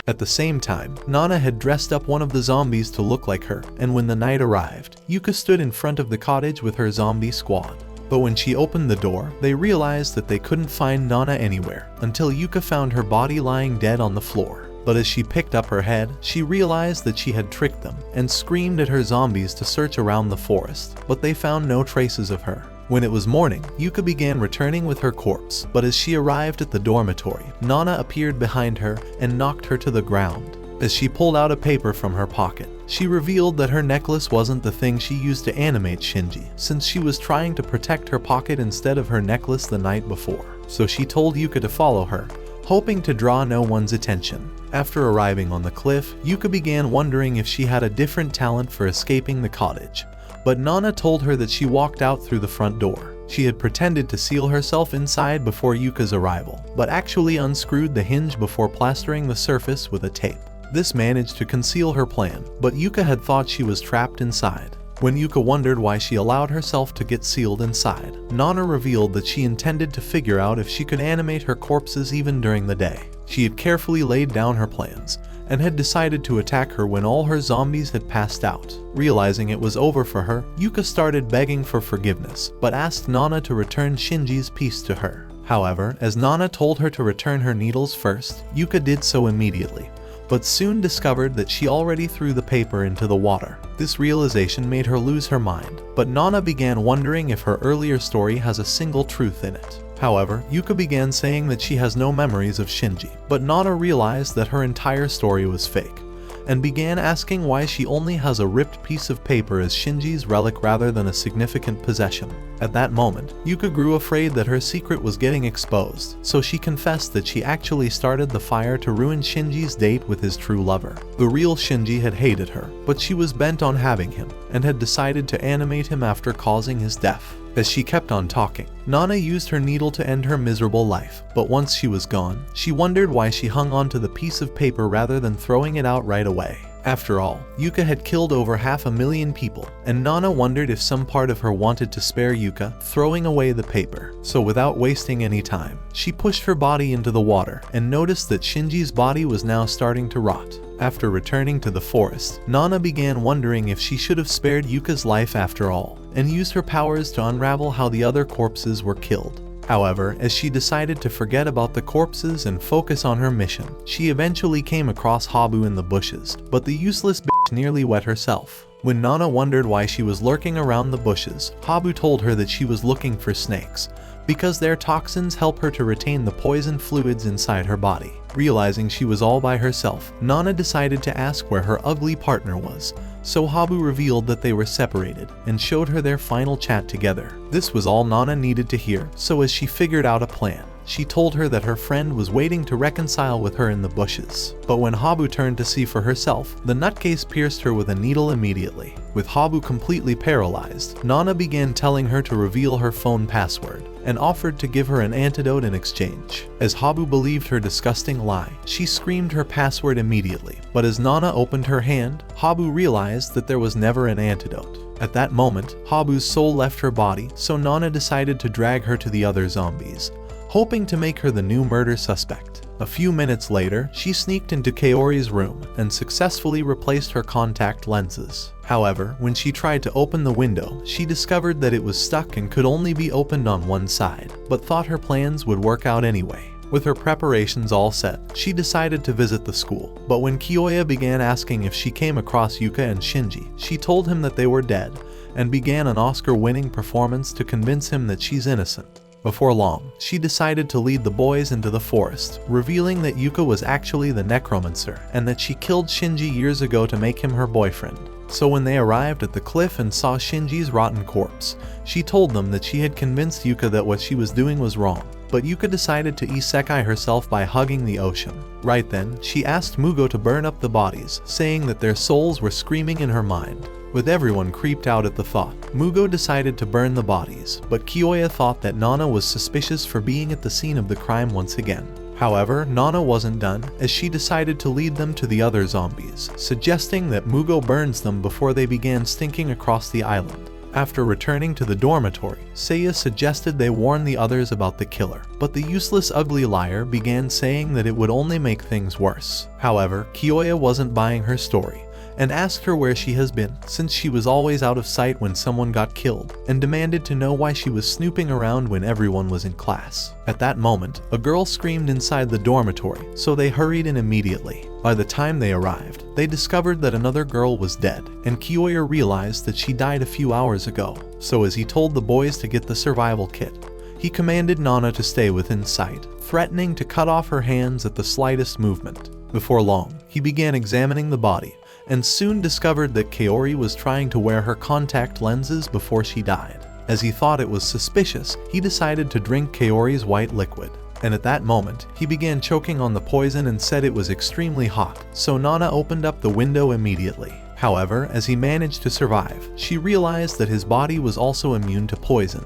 At the same time, Nana had dressed up one of the zombies to look like her, and when the night arrived, Yuka stood in front of the cottage with her zombie squad. But when she opened the door, they realized that they couldn't find Nana anywhere, until Yuka found her body lying dead on the floor. But as she picked up her head, she realized that she had tricked them, and screamed at her zombies to search around the forest, but they found no traces of her. When it was morning, Yuka began returning with her corpse, but as she arrived at the dormitory, Nana appeared behind her and knocked her to the ground. As she pulled out a paper from her pocket, she revealed that her necklace wasn't the thing she used to animate Shinji, since she was trying to protect her pocket instead of her necklace the night before. So she told Yuka to follow her, hoping to draw no one's attention. After arriving on the cliff, Yuka began wondering if she had a different talent for escaping the cottage. But Nana told her that she walked out through the front door. She had pretended to seal herself inside before Yuka's arrival, but actually unscrewed the hinge before plastering the surface with a tape. This managed to conceal her plan, but Yuka had thought she was trapped inside. When Yuka wondered why she allowed herself to get sealed inside, Nana revealed that she intended to figure out if she could animate her corpses even during the day. She had carefully laid down her plans, and had decided to attack her when all her zombies had passed out. Realizing it was over for her, Yuka started begging for forgiveness, but asked Nana to return Shinji's piece to her. However, as Nana told her to return her needles first, Yuka did so immediately, but soon discovered that she already threw the paper into the water. This realization made her lose her mind, but Nana began wondering if her earlier story has a single truth in it. However, Yuka began saying that she has no memories of Shinji, but Nana realized that her entire story was fake, and began asking why she only has a ripped piece of paper as Shinji's relic rather than a significant possession. At that moment, Yuka grew afraid that her secret was getting exposed, so she confessed that she actually started the fire to ruin Shinji's date with his true lover. The real Shinji had hated her, but she was bent on having him, and had decided to animate him after causing his death. As she kept on talking, Nana used her needle to end her miserable life, but once she was gone, she wondered why she hung on to the piece of paper rather than throwing it out right away. After all, Yuka had killed over 500,000 people, and Nana wondered if some part of her wanted to spare Yuka, throwing away the paper. So without wasting any time, she pushed her body into the water and noticed that Shinji's body was now starting to rot. After returning to the forest, Nana began wondering if she should have spared Yuka's life after all, and used her powers to unravel how the other corpses were killed. However, as she decided to forget about the corpses and focus on her mission, she eventually came across Habu in the bushes, but the useless bitch nearly wet herself. When Nana wondered why she was lurking around the bushes, Habu told her that she was looking for snakes, because their toxins help her to retain the poison fluids inside her body. Realizing she was all by herself, Nana decided to ask where her ugly partner was, so Habu revealed that they were separated and showed her their final chat together. This was all Nana needed to hear, so as she figured out a plan, she told her that her friend was waiting to reconcile with her in the bushes. But when Habu turned to see for herself, the nutcase pierced her with a needle immediately. With Habu completely paralyzed, Nana began telling her to reveal her phone password, and offered to give her an antidote in exchange. As Habu believed her disgusting lie, she screamed her password immediately, but as Nana opened her hand, Habu realized that there was never an antidote. At that moment, Habu's soul left her body, so Nana decided to drag her to the other zombies, hoping to make her the new murder suspect. A few minutes later, she sneaked into Kaori's room and successfully replaced her contact lenses. However, when she tried to open the window, she discovered that it was stuck and could only be opened on one side, but thought her plans would work out anyway. With her preparations all set, she decided to visit the school, but when Kiyoya began asking if she came across Yuka and Shinji, she told him that they were dead, and began an Oscar-winning performance to convince him that she's innocent. Before long, she decided to lead the boys into the forest, revealing that Yuka was actually the necromancer, and that she killed Shinji years ago to make him her boyfriend. So when they arrived at the cliff and saw Shinji's rotten corpse, she told them that she had convinced Yuka that what she was doing was wrong. But Yuka decided to isekai herself by hugging the ocean. Right then, she asked Mugo to burn up the bodies, saying that their souls were screaming in her mind. With everyone creeped out at the thought, Mugo decided to burn the bodies, but Kiyoya thought that Nana was suspicious for being at the scene of the crime once again. However, Nana wasn't done, as she decided to lead them to the other zombies, suggesting that Mugo burns them before they began stinking across the island. After returning to the dormitory, Seiya suggested they warn the others about the killer, but the useless ugly liar began saying that it would only make things worse. However, Kiyoya wasn't buying her story, and asked her where she has been, since she was always out of sight when someone got killed, and demanded to know why she was snooping around when everyone was in class. At that moment, a girl screamed inside the dormitory, so they hurried in immediately. By the time they arrived, they discovered that another girl was dead, and Kiyoya realized that she died a few hours ago. So as he told the boys to get the survival kit, he commanded Nana to stay within sight, threatening to cut off her hands at the slightest movement. Before long, he began examining the body, and soon discovered that Kaori was trying to wear her contact lenses before she died. As he thought it was suspicious, he decided to drink Kaori's white liquid. And at that moment, he began choking on the poison and said it was extremely hot, so Nana opened up the window immediately. However, as he managed to survive, she realized that his body was also immune to poison,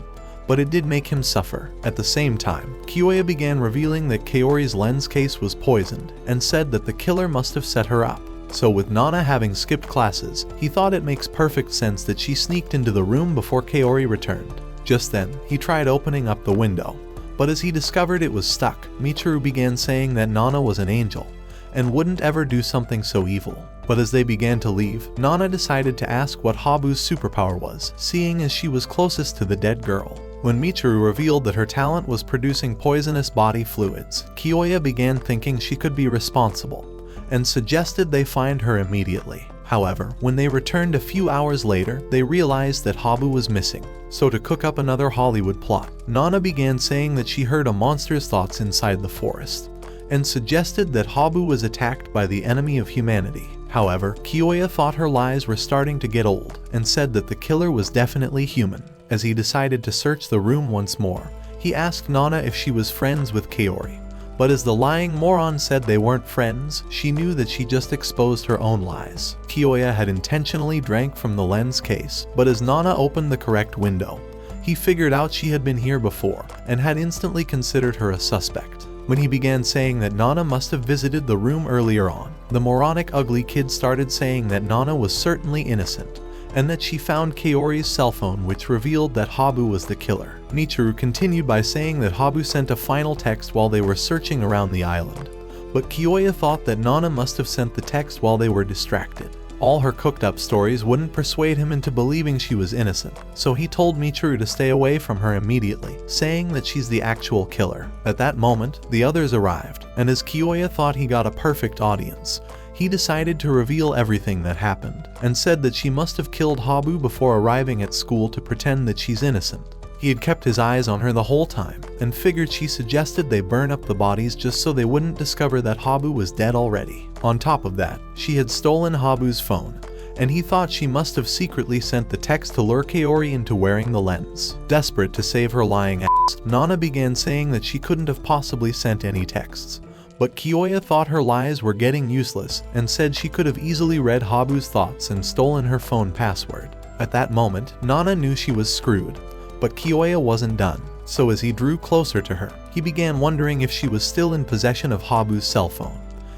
but it did make him suffer. At the same time, Kiyoya began revealing that Kaori's lens case was poisoned, and said that the killer must have set her up. So with Nana having skipped classes, he thought it makes perfect sense that she sneaked into the room before Kaori returned. Just then, he tried opening up the window, but as he discovered it was stuck, Michiru began saying that Nana was an angel, and wouldn't ever do something so evil. But as they began to leave, Nana decided to ask what Habu's superpower was, seeing as she was closest to the dead girl. When Michiru revealed that her talent was producing poisonous body fluids, Kiyoya began thinking she could be responsible, and suggested they find her immediately. However, when they returned a few hours later, they realized that Habu was missing. So to cook up another Hollywood plot, Nana began saying that she heard a monster's thoughts inside the forest, and suggested that Habu was attacked by the enemy of humanity. However, Kiyoya thought her lies were starting to get old, and said that the killer was definitely human. As he decided to search the room once more, he asked Nana if she was friends with Kaori. But as the lying moron said they weren't friends, she knew that she just exposed her own lies. Kiyoya had intentionally drank from the lens case, but as Nana opened the correct window, he figured out she had been here before, and had instantly considered her a suspect. When he began saying that Nana must have visited the room earlier on, the moronic ugly kid started saying that Nana was certainly innocent, and that she found Kaori's cell phone, which revealed that Habu was the killer. Michiru continued by saying that Habu sent a final text while they were searching around the island, but Kiyoya thought that Nana must have sent the text while they were distracted. All her cooked up stories wouldn't persuade him into believing she was innocent, so he told Michiru to stay away from her immediately, saying that she's the actual killer. At that moment, the others arrived, and as Kiyoya thought he got a perfect audience, he decided to reveal everything that happened, and said that she must have killed Habu before arriving at school to pretend that she's innocent. He had kept his eyes on her the whole time, and figured she suggested they burn up the bodies just so they wouldn't discover that Habu was dead already. On top of that, she had stolen Habu's phone, and he thought she must have secretly sent the text to lure Kaori into wearing the lens. Desperate to save her lying ass, Nana began saying that she couldn't have possibly sent any texts. But Kiyoya thought her lies were getting useless, and said she could have easily read Habu's thoughts and stolen her phone password. At that moment, Nana knew she was screwed, but Kiyoya wasn't done. So as he drew closer to her, he began wondering if she was still in possession of Habu's cell phone,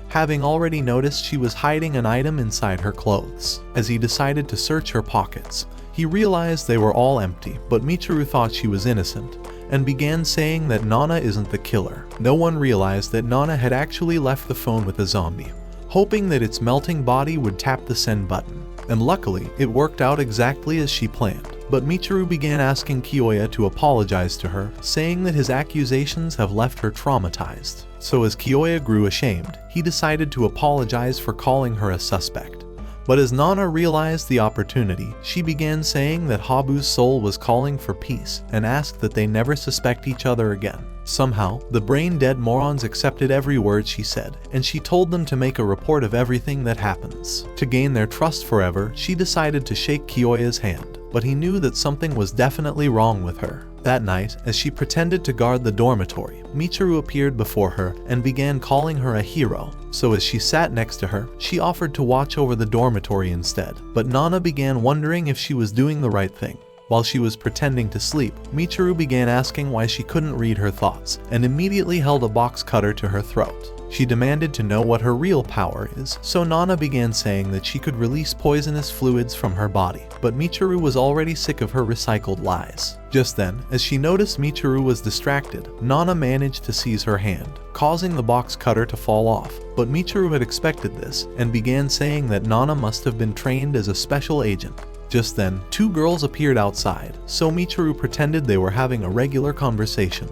having already noticed she was hiding an item inside her clothes. As he decided to search her pockets, he realized they were all empty, but Michiru thought she was innocent, and began saying that Nana isn't the killer. No one realized that Nana had actually left the phone with the zombie, hoping that its melting body would tap the send button. And luckily, it worked out exactly as she planned. But Michiru began asking Kiyoya to apologize to her, saying that his accusations have left her traumatized. So as Kiyoya grew ashamed, he decided to apologize for calling her a suspect. But as Nana realized the opportunity, she began saying that Habu's soul was calling for peace and asked that they never suspect each other again. Somehow, the brain-dead morons accepted every word she said, and she told them to make a report of everything that happens. To gain their trust forever, she decided to shake Kiyoya's hand, but he knew that something was definitely wrong with her. That night, as she pretended to guard the dormitory, Michiru appeared before her and began calling her a hero. So as she sat next to her, she offered to watch over the dormitory instead. But Nana began wondering if she was doing the right thing. While she was pretending to sleep, Michiru began asking why she couldn't read her thoughts, and immediately held a box cutter to her throat. She demanded to know what her real power is, so Nana began saying that she could release poisonous fluids from her body, but Michiru was already sick of her recycled lies. Just then, as she noticed Michiru was distracted, Nana managed to seize her hand, causing the box cutter to fall off. But Michiru had expected this, and began saying that Nana must have been trained as a special agent. Just then, two girls appeared outside, so Michiru pretended they were having a regular conversation,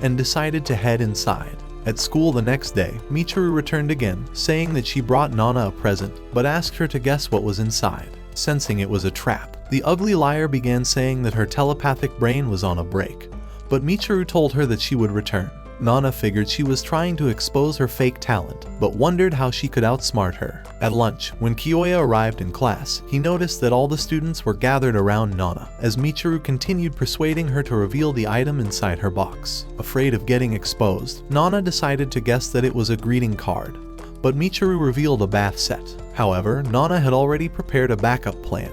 and decided to head inside. At school the next day, Michiru returned again, saying that she brought Nana a present, but asked her to guess what was inside. Sensing it was a trap, the ugly liar began saying that her telepathic brain was on a break, but Michiru told her that she would return. Nana figured she was trying to expose her fake talent, but wondered how she could outsmart her. At lunch, when Kiyoya arrived in class, he noticed that all the students were gathered around Nana, as Michiru continued persuading her to reveal the item inside her box. Afraid of getting exposed, Nana decided to guess that it was a greeting card, but Michiru revealed a bath set. However, Nana had already prepared a backup plan,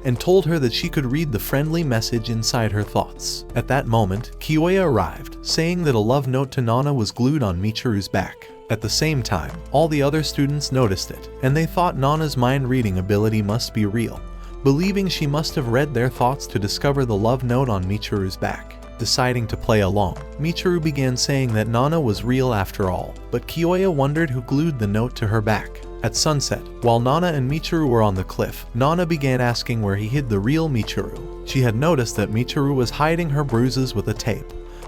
and told her that she could read the friendly message inside her thoughts. At that moment, Kiyoya arrived, saying that a love note to Nana was glued on Michiru's back. At the same time, all the other students noticed it, and they thought Nana's mind-reading ability must be real, believing she must have read their thoughts to discover the love note on Michiru's back. Deciding to play along, Michiru began saying that Nana was real after all, but Kiyoya wondered who glued the note to her back. At sunset, while Nana and Michiru were on the cliff, Nana began asking where he hid the real Michiru. She had noticed that Michiru was hiding her bruises with a tape,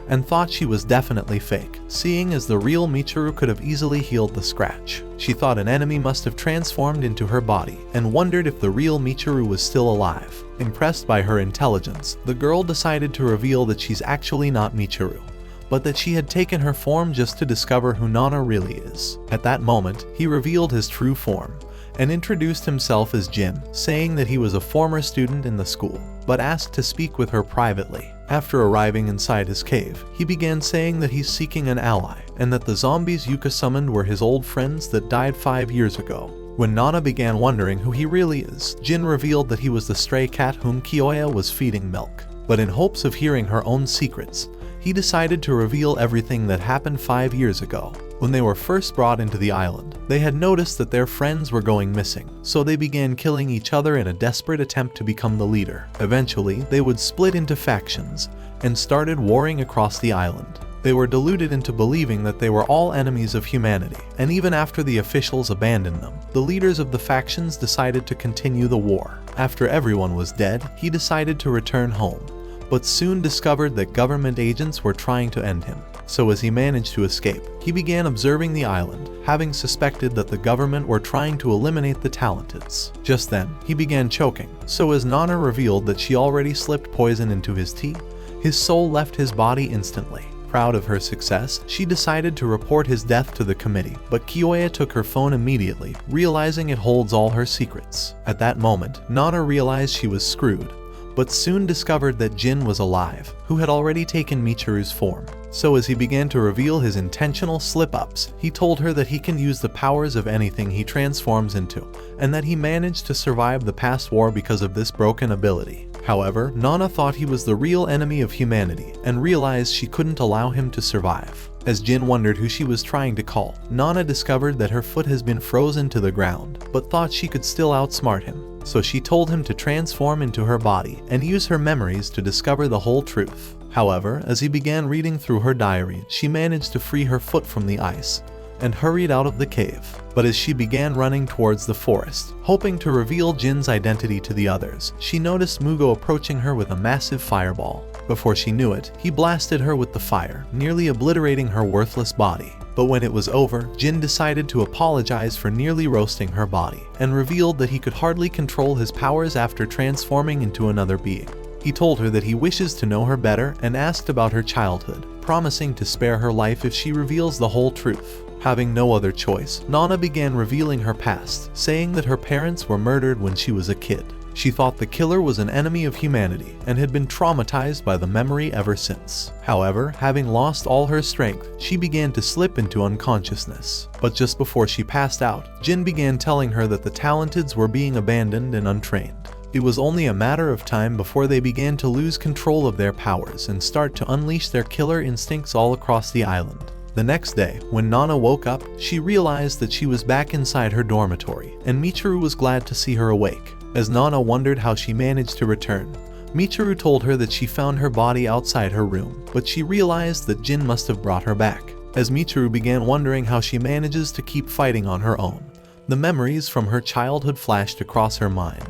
and thought she was definitely fake, seeing as the real Michiru could have easily healed the scratch. She thought an enemy must have transformed into her body, and wondered if the real Michiru was still alive. Impressed by her intelligence, the girl decided to reveal that she's actually not Michiru, but that she had taken her form just to discover who Nana really is. At that moment, he revealed his true form, and introduced himself as Jin, saying that he was a former student in the school, but asked to speak with her privately. After arriving inside his cave, he began saying that he's seeking an ally, and that the zombies Yuka summoned were his old friends that died 5 years ago. When Nana began wondering who he really is, Jin revealed that he was the stray cat whom Kiyoya was feeding milk. But in hopes of hearing her own secrets, he decided to reveal everything that happened 5 years ago. When they were first brought into the island, they had noticed that their friends were going missing, so they began killing each other in a desperate attempt to become the leader. Eventually, they would split into factions, and started warring across the island. They were deluded into believing that they were all enemies of humanity, and even after the officials abandoned them, the leaders of the factions decided to continue the war. After everyone was dead, he decided to return home, but soon discovered that government agents were trying to end him. So as he managed to escape, he began observing the island, having suspected that the government were trying to eliminate the Talentids. Just then, he began choking, so as Nana revealed that she already slipped poison into his tea, his soul left his body instantly. Proud of her success, she decided to report his death to the committee, but Kiyoya took her phone immediately, realizing it holds all her secrets. At that moment, Nana realized she was screwed, but soon discovered that Jin was alive, who had already taken Michiru's form. So as he began to reveal his intentional slip-ups, he told her that he can use the powers of anything he transforms into, and that he managed to survive the past war because of this broken ability. However, Nana thought he was the real enemy of humanity, and realized she couldn't allow him to survive. As Jin wondered who she was trying to call, Nana discovered that her foot has been frozen to the ground, but thought she could still outsmart him. So she told him to transform into her body and use her memories to discover the whole truth. However, as he began reading through her diary, she managed to free her foot from the ice and hurried out of the cave. But as she began running towards the forest, hoping to reveal Jin's identity to the others, she noticed Mugo approaching her with a massive fireball. Before she knew it, he blasted her with the fire, nearly obliterating her worthless body. But when it was over, Jin decided to apologize for nearly roasting her body, and revealed that he could hardly control his powers after transforming into another being. He told her that he wishes to know her better and asked about her childhood, promising to spare her life if she reveals the whole truth. Having no other choice, Nana began revealing her past, saying that her parents were murdered when she was a kid. She thought the killer was an enemy of humanity and had been traumatized by the memory ever since. However, having lost all her strength, she began to slip into unconsciousness. But just before she passed out, Jin began telling her that the Talentids were being abandoned and untrained. It was only a matter of time before they began to lose control of their powers and start to unleash their killer instincts all across the island. The next day, when Nana woke up, she realized that she was back inside her dormitory, and Michiru was glad to see her awake. As Nana wondered how she managed to return, Michiru told her that she found her body outside her room, but she realized that Jin must have brought her back. As Michiru began wondering how she manages to keep fighting on her own, the memories from her childhood flashed across her mind.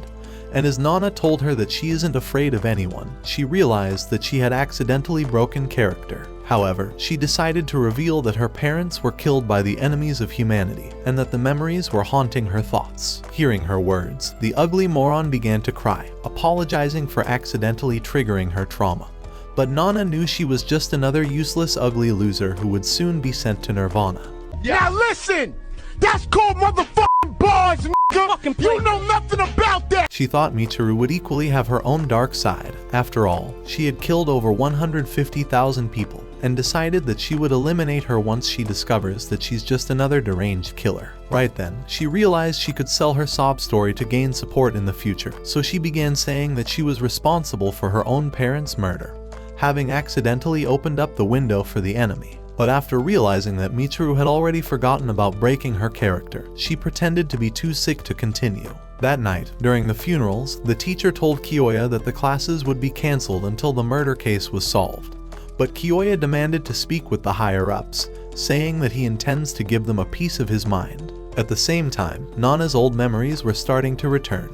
And as Nana told her that she isn't afraid of anyone, she realized that she had accidentally broken character. However, she decided to reveal that her parents were killed by the enemies of humanity, and that the memories were haunting her thoughts. Hearing her words, the ugly moron began to cry, apologizing for accidentally triggering her trauma. But Nana knew she was just another useless ugly loser who would soon be sent to Nirvana. Now listen! That's called motherfucking bars, nigga! You know nothing about that! She thought Michiru would equally have her own dark side. After all, she had killed over 150,000 people, and decided that she would eliminate her once she discovers that she's just another deranged killer. Right then, she realized she could sell her sob story to gain support in the future, so she began saying that she was responsible for her own parents' murder, having accidentally opened up the window for the enemy. But after realizing that Michiru had already forgotten about breaking her character, she pretended to be too sick to continue. That night, during the funerals, the teacher told Kiyoya that the classes would be cancelled until the murder case was solved. But Kiyoya demanded to speak with the higher-ups, saying that he intends to give them a piece of his mind. At the same time, Nana's old memories were starting to return,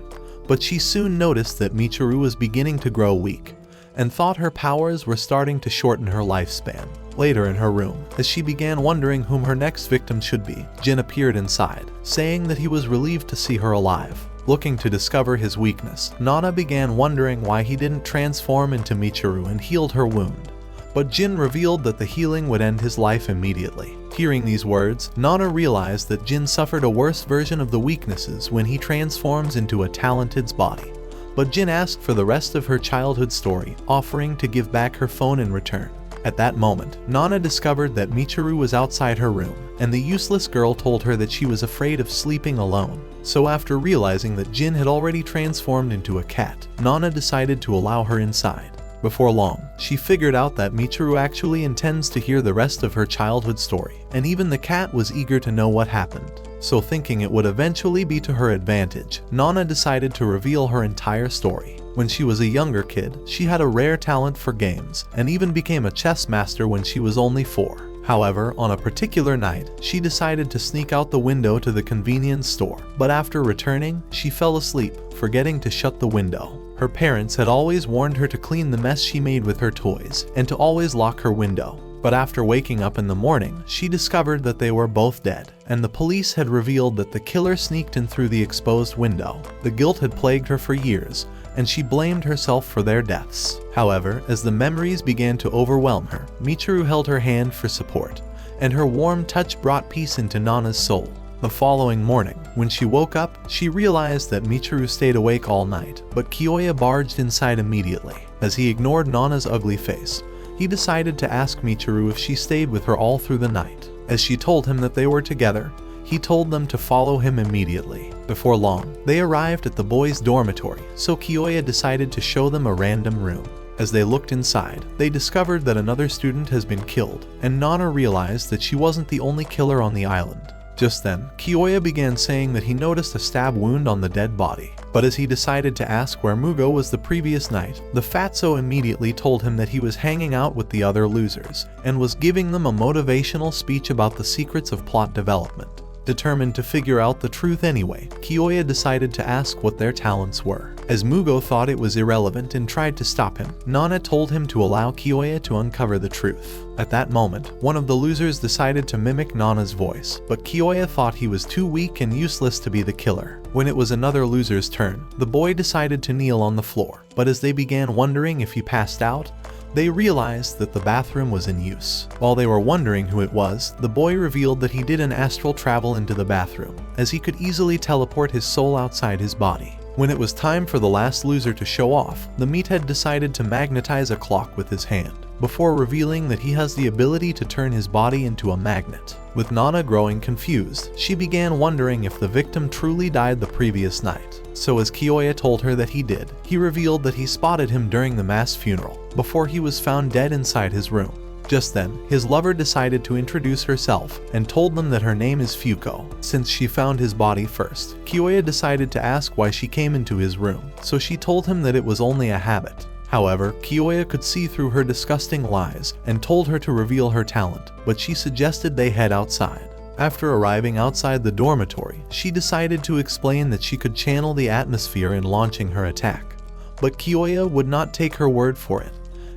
but she soon noticed that Michiru was beginning to grow weak, and thought her powers were starting to shorten her lifespan. Later in her room, as she began wondering whom her next victim should be, Jin appeared inside, saying that he was relieved to see her alive. Looking to discover his weakness, Nana began wondering why he didn't transform into Michiru and healed her wound. But Jin revealed that the healing would end his life immediately. Hearing these words, Nana realized that Jin suffered a worse version of the weaknesses when he transforms into a Talentid's body. But Jin asked for the rest of her childhood story, offering to give back her phone in return. At that moment, Nana discovered that Michiru was outside her room, and the useless girl told her that she was afraid of sleeping alone. So after realizing that Jin had already transformed into a cat, Nana decided to allow her inside. Before long, she figured out that Michiru actually intends to hear the rest of her childhood story, and even the cat was eager to know what happened. So thinking it would eventually be to her advantage, Nana decided to reveal her entire story. When she was a younger kid, she had a rare talent for games, and even became a chess master when she was only 4. However, on a particular night, she decided to sneak out the window to the convenience store, but after returning, she fell asleep, forgetting to shut the window. Her parents had always warned her to clean the mess she made with her toys, and to always lock her window. But after waking up in the morning, she discovered that they were both dead, and the police had revealed that the killer sneaked in through the exposed window. The guilt had plagued her for years, and she blamed herself for their deaths. However, as the memories began to overwhelm her, Michiru held her hand for support, and her warm touch brought peace into Nana's soul. The following morning, when she woke up, she realized that Michiru stayed awake all night, but Kiyoya barged inside immediately. As he ignored Nana's ugly face, he decided to ask Michiru if she stayed with her all through the night. As she told him that they were together, he told them to follow him immediately. Before long, they arrived at the boys' dormitory, so Kiyoya decided to show them a random room. As they looked inside, they discovered that another student has been killed, and Nana realized that she wasn't the only killer on the island. Just then, Kiyoya began saying that he noticed a stab wound on the dead body. But as he decided to ask where Mugo was the previous night, the fatso immediately told him that he was hanging out with the other losers and was giving them a motivational speech about the secrets of plot development. Determined to figure out the truth anyway, Kiyoya decided to ask what their talents were. As Mugo thought it was irrelevant and tried to stop him, Nana told him to allow Kiyoya to uncover the truth. At that moment, one of the losers decided to mimic Nana's voice, but Kiyoya thought he was too weak and useless to be the killer. When it was another loser's turn, the boy decided to kneel on the floor, but as they began wondering if he passed out, they realized that the bathroom was in use. While they were wondering who it was, the boy revealed that he did an astral travel into the bathroom, as he could easily teleport his soul outside his body. When it was time for the last loser to show off, the meathead decided to magnetize a clock with his hand, before revealing that he has the ability to turn his body into a magnet. With Nana growing confused, she began wondering if the victim truly died the previous night. So as Kiyoya told her that he did, he revealed that he spotted him during the mass funeral, before he was found dead inside his room. Just then, his lover decided to introduce herself and told them that her name is Fuko, since she found his body first. Kiyoya decided to ask why she came into his room, so she told him that it was only a habit. However, Kiyoya could see through her disgusting lies and told her to reveal her talent, but she suggested they head outside. After arriving outside the dormitory, she decided to explain that she could channel the atmosphere in launching her attack. But Kiyoya would not take her word for it,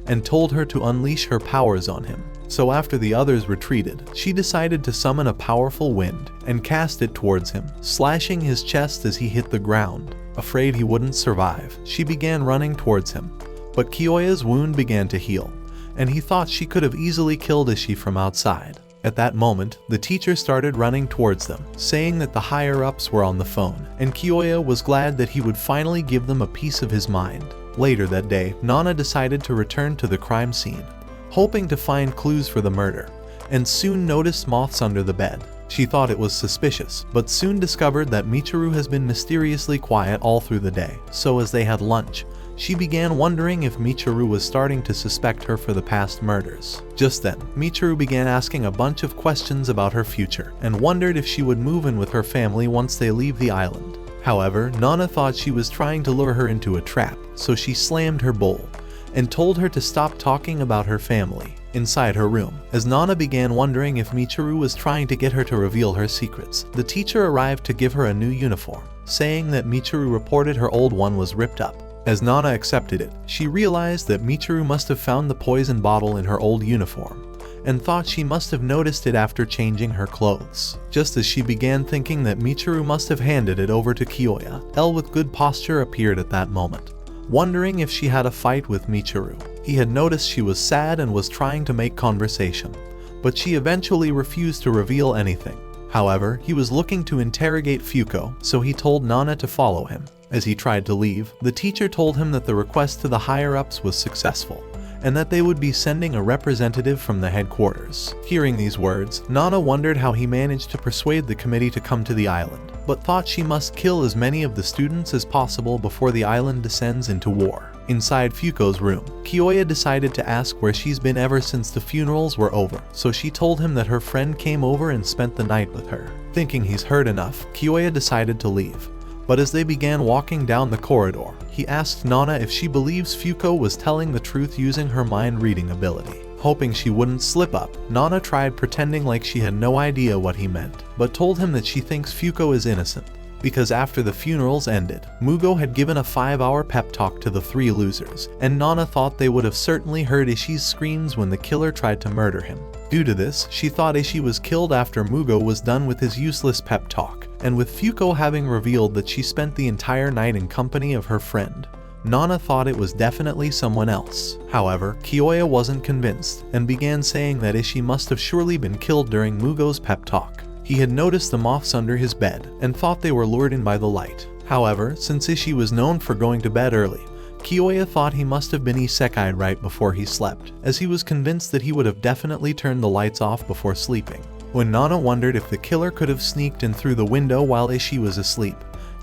and told her to unleash her powers on him. So after the others retreated, she decided to summon a powerful wind and cast it towards him, slashing his chest as he hit the ground. Afraid he wouldn't survive, she began running towards him. But Kiyoya's wound began to heal, and he thought she could have easily killed Ishii from outside. At that moment, the teacher started running towards them, saying that the higher-ups were on the phone, and Kiyoya was glad that he would finally give them a piece of his mind. Later that day, Nana decided to return to the crime scene, hoping to find clues for the murder, and soon noticed moths under the bed. She thought it was suspicious, but soon discovered that Michiru has been mysteriously quiet all through the day, so as they had lunch, she began wondering if Michiru was starting to suspect her for the past murders. Just then, Michiru began asking a bunch of questions about her future, and wondered if she would move in with her family once they leave the island. However, Nana thought she was trying to lure her into a trap, so she slammed her bowl, and told her to stop talking about her family. Inside her room, as Nana began wondering if Michiru was trying to get her to reveal her secrets, the teacher arrived to give her a new uniform, saying that Michiru reported her old one was ripped up. As Nana accepted it, she realized that Michiru must have found the poison bottle in her old uniform, and thought she must have noticed it after changing her clothes. Just as she began thinking that Michiru must have handed it over to Kiyoya, Elle with good posture appeared at that moment, wondering if she had a fight with Michiru. He had noticed she was sad and was trying to make conversation, but she eventually refused to reveal anything. However, he was looking to interrogate Fuko, so he told Nana to follow him. As he tried to leave, the teacher told him that the request to the higher-ups was successful, and that they would be sending a representative from the headquarters. Hearing these words, Nana wondered how he managed to persuade the committee to come to the island, but thought she must kill as many of the students as possible before the island descends into war. Inside Fuko's room, Kiyoya decided to ask where she's been ever since the funerals were over, so she told him that her friend came over and spent the night with her. Thinking he's heard enough, Kiyoya decided to leave. But as they began walking down the corridor, he asked Nana if she believes Fuko was telling the truth using her mind-reading ability. Hoping she wouldn't slip up, Nana tried pretending like she had no idea what he meant, but told him that she thinks Fuko is innocent, because after the funerals ended, Mugo had given a 5-hour pep talk to the 3 losers, and Nana thought they would have certainly heard Ishii's screams when the killer tried to murder him. Due to this, she thought Ishii was killed after Mugo was done with his useless pep talk, and with Fuko having revealed that she spent the entire night in company of her friend, Nana thought it was definitely someone else. However, Kiyoya wasn't convinced, and began saying that Ishii must have surely been killed during Mugo's pep talk. He had noticed the moths under his bed, and thought they were lured in by the light. However, since Ishii was known for going to bed early, Kiyoya thought he must have been isekai'd right before he slept, as he was convinced that he would have definitely turned the lights off before sleeping. When Nana wondered if the killer could have sneaked in through the window while Ishii was asleep,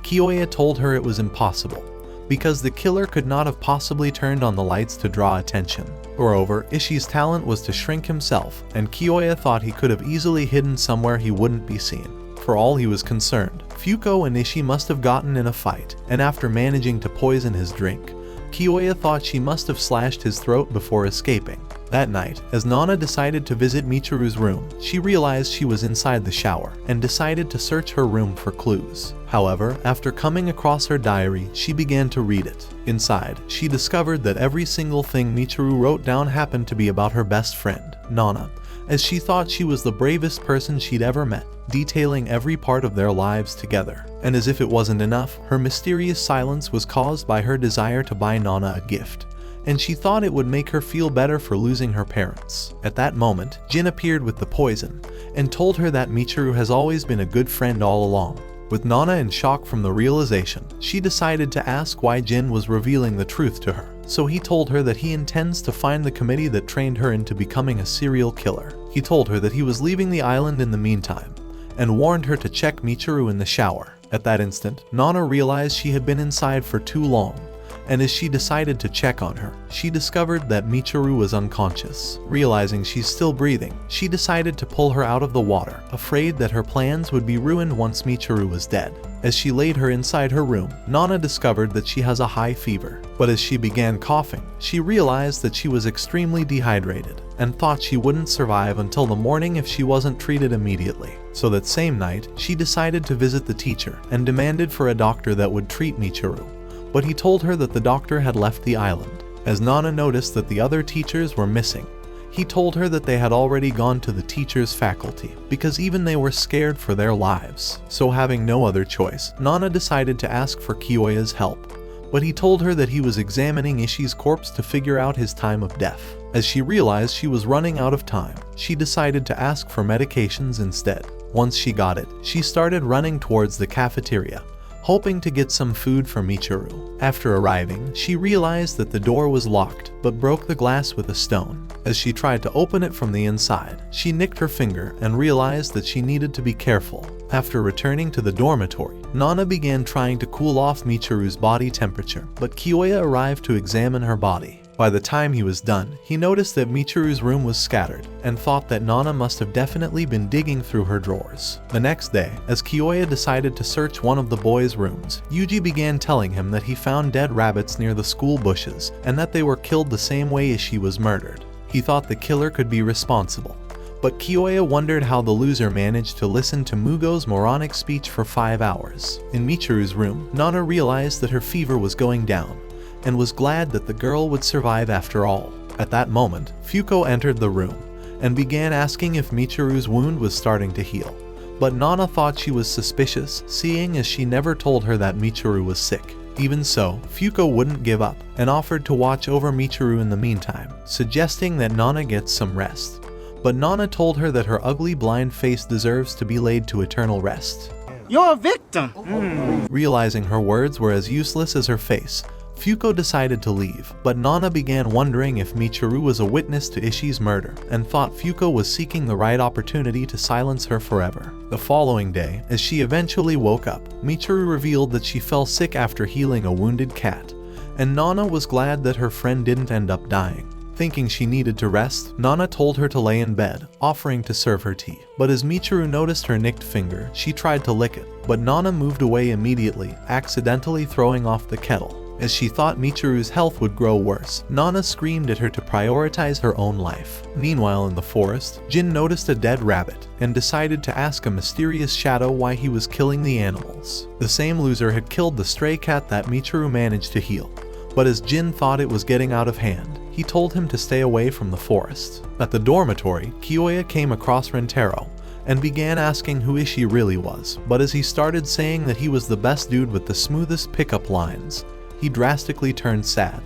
Kiyoya told her it was impossible, because the killer could not have possibly turned on the lights to draw attention. Moreover, Ishii's talent was to shrink himself, and Kiyoya thought he could have easily hidden somewhere he wouldn't be seen. For all he was concerned, Fuko and Ishii must have gotten in a fight, and after managing to poison his drink, Kiyoya thought she must have slashed his throat before escaping. That night, as Nana decided to visit Michiru's room, she realized she was inside the shower and decided to search her room for clues. However, after coming across her diary, she began to read it. Inside, she discovered that every single thing Michiru wrote down happened to be about her best friend, Nana, as she thought she was the bravest person she'd ever met, detailing every part of their lives together. And as if it wasn't enough, her mysterious silence was caused by her desire to buy Nana a gift, and she thought it would make her feel better for losing her parents. At that moment, Jin appeared with the poison, and told her that Michiru has always been a good friend all along. With Nana in shock from the realization, she decided to ask why Jin was revealing the truth to her. So he told her that he intends to find the committee that trained her into becoming a serial killer. He told her that he was leaving the island in the meantime, and warned her to check Michiru in the shower. At that instant, Nana realized she had been inside for too long, and as she decided to check on her, she discovered that Michiru was unconscious. Realizing she's still breathing, she decided to pull her out of the water, afraid that her plans would be ruined once Michiru was dead. As she laid her inside her room, Nana discovered that she has a high fever. But as she began coughing, she realized that she was extremely dehydrated, and thought she wouldn't survive until the morning if she wasn't treated immediately. So that same night, she decided to visit the teacher, and demanded for a doctor that would treat Michiru. But he told her that the doctor had left the island. As Nana noticed that the other teachers were missing, he told her that they had already gone to the teacher's faculty, because even they were scared for their lives. So having no other choice, Nana decided to ask for Kiyoya's help. But he told her that he was examining Ishii's corpse to figure out his time of death. As she realized she was running out of time, she decided to ask for medications instead. Once she got it, she started running towards the cafeteria, hoping to get some food for Michiru. After arriving, she realized that the door was locked, but broke the glass with a stone. As she tried to open it from the inside, she nicked her finger and realized that she needed to be careful. After returning to the dormitory, Nana began trying to cool off Michiru's body temperature, but Kiyoya arrived to examine her body. By the time he was done, he noticed that Michiru's room was scattered, and thought that Nana must have definitely been digging through her drawers. The next day, as Kiyoya decided to search one of the boys' rooms, Yuji began telling him that he found dead rabbits near the school bushes, and that they were killed the same way as she was murdered. He thought the killer could be responsible, but Kiyoya wondered how the loser managed to listen to Mugo's moronic speech for 5 hours. In Michiru's room, Nana realized that her fever was going down, and was glad that the girl would survive after all. At that moment, Fuko entered the room, and began asking if Michiru's wound was starting to heal. But Nana thought she was suspicious, seeing as she never told her that Michiru was sick. Even so, Fuko wouldn't give up, and offered to watch over Michiru in the meantime, suggesting that Nana gets some rest. But Nana told her that her ugly blind face deserves to be laid to eternal rest. You're a victim! Realizing her words were as useless as her face, Fuko decided to leave, but Nana began wondering if Michiru was a witness to Ishii's murder, and thought Fuko was seeking the right opportunity to silence her forever. The following day, as she eventually woke up, Michiru revealed that she fell sick after healing a wounded cat, and Nana was glad that her friend didn't end up dying. Thinking she needed to rest, Nana told her to lay in bed, offering to serve her tea. But as Michiru noticed her nicked finger, she tried to lick it, but Nana moved away immediately, accidentally throwing off the kettle. As she thought Michiru's health would grow worse, Nana screamed at her to prioritize her own life. Meanwhile in the forest, Jin noticed a dead rabbit, and decided to ask a mysterious shadow why he was killing the animals. The same loser had killed the stray cat that Michiru managed to heal, but as Jin thought it was getting out of hand, he told him to stay away from the forest. At the dormitory, Kiyoya came across Rentaro, and began asking who Ishii really was, but as he started saying that he was the best dude with the smoothest pickup lines, he drastically turned sad,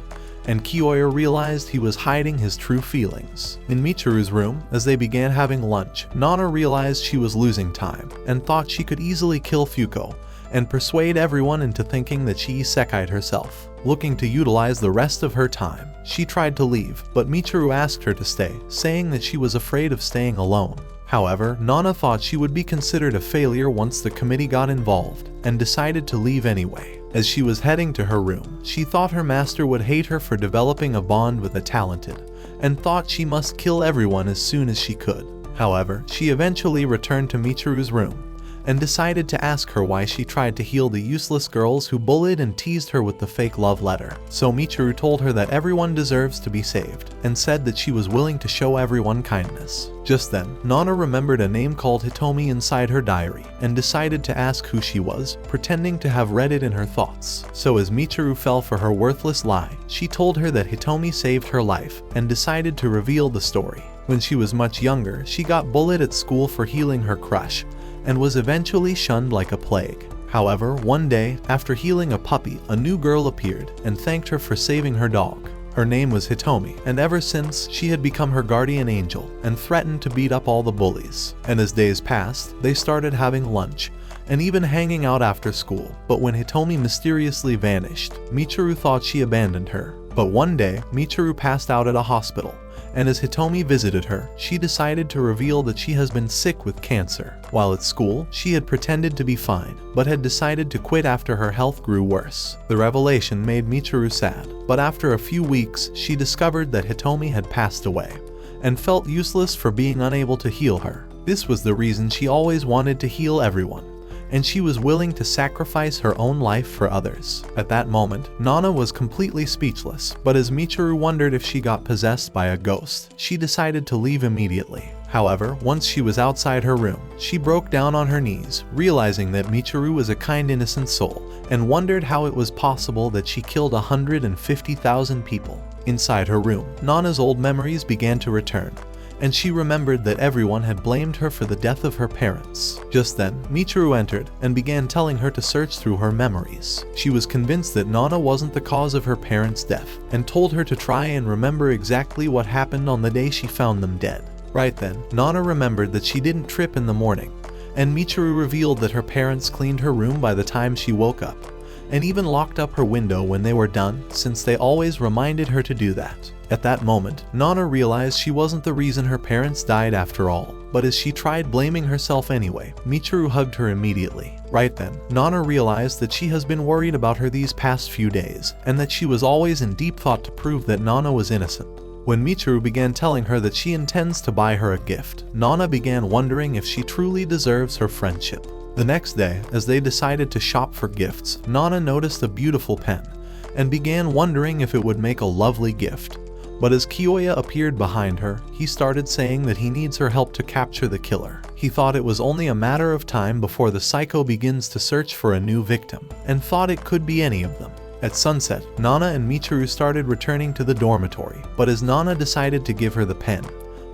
and Kiyoya realized he was hiding his true feelings. In Michiru's room, as they began having lunch, Nana realized she was losing time, and thought she could easily kill Fuko, and persuade everyone into thinking that she isekai'd herself. Looking to utilize the rest of her time, she tried to leave, but Michiru asked her to stay, saying that she was afraid of staying alone. However, Nana thought she would be considered a failure once the committee got involved, and decided to leave anyway. As she was heading to her room, she thought her master would hate her for developing a bond with a talented, and thought she must kill everyone as soon as she could. However, she eventually returned to Michiru's room, and decided to ask her why she tried to heal the useless girls who bullied and teased her with the fake love letter. So Michiru told her that everyone deserves to be saved, and said that she was willing to show everyone kindness. Just then, Nana remembered a name called Hitomi inside her diary, and decided to ask who she was, pretending to have read it in her thoughts. So as Michiru fell for her worthless lie, she told her that Hitomi saved her life, and decided to reveal the story. When she was much younger, she got bullied at school for healing her crush, and was eventually shunned like a plague. However, one day, after healing a puppy, a new girl appeared and thanked her for saving her dog. Her name was Hitomi, and ever since, she had become her guardian angel and threatened to beat up all the bullies. And as days passed, they started having lunch and even hanging out after school. But when Hitomi mysteriously vanished, Michiru thought she abandoned her. But one day, Michiru passed out at a hospital, and as Hitomi visited her, she decided to reveal that she has been sick with cancer. While at school, she had pretended to be fine, but had decided to quit after her health grew worse. The revelation made Michiru sad, but after a few weeks, she discovered that Hitomi had passed away, and felt useless for being unable to heal her. This was the reason she always wanted to heal everyone, and she was willing to sacrifice her own life for others. At that moment, Nana was completely speechless, but as Michiru wondered if she got possessed by a ghost, she decided to leave immediately. However, once she was outside her room, she broke down on her knees, realizing that Michiru was a kind, innocent soul, and wondered how it was possible that she killed 150,000 people. Inside her room, Nana's old memories began to return, and she remembered that everyone had blamed her for the death of her parents. Just then, Michiru entered and began telling her to search through her memories. She was convinced that Nana wasn't the cause of her parents' death, and told her to try and remember exactly what happened on the day she found them dead. Right then, Nana remembered that she didn't trip in the morning, and Michiru revealed that her parents cleaned her room by the time she woke up, and even locked up her window when they were done, since they always reminded her to do that. At that moment, Nana realized she wasn't the reason her parents died after all, but as she tried blaming herself anyway, Michiru hugged her immediately. Right then, Nana realized that she has been worried about her these past few days, and that she was always in deep thought to prove that Nana was innocent. When Michiru began telling her that she intends to buy her a gift, Nana began wondering if she truly deserves her friendship. The next day, as they decided to shop for gifts, Nana noticed a beautiful pen, and began wondering if it would make a lovely gift. But as Kiyoya appeared behind her, he started saying that he needs her help to capture the killer. He thought it was only a matter of time before the psycho begins to search for a new victim, and thought it could be any of them. At sunset, Nana and Michiru started returning to the dormitory, but as Nana decided to give her the pen,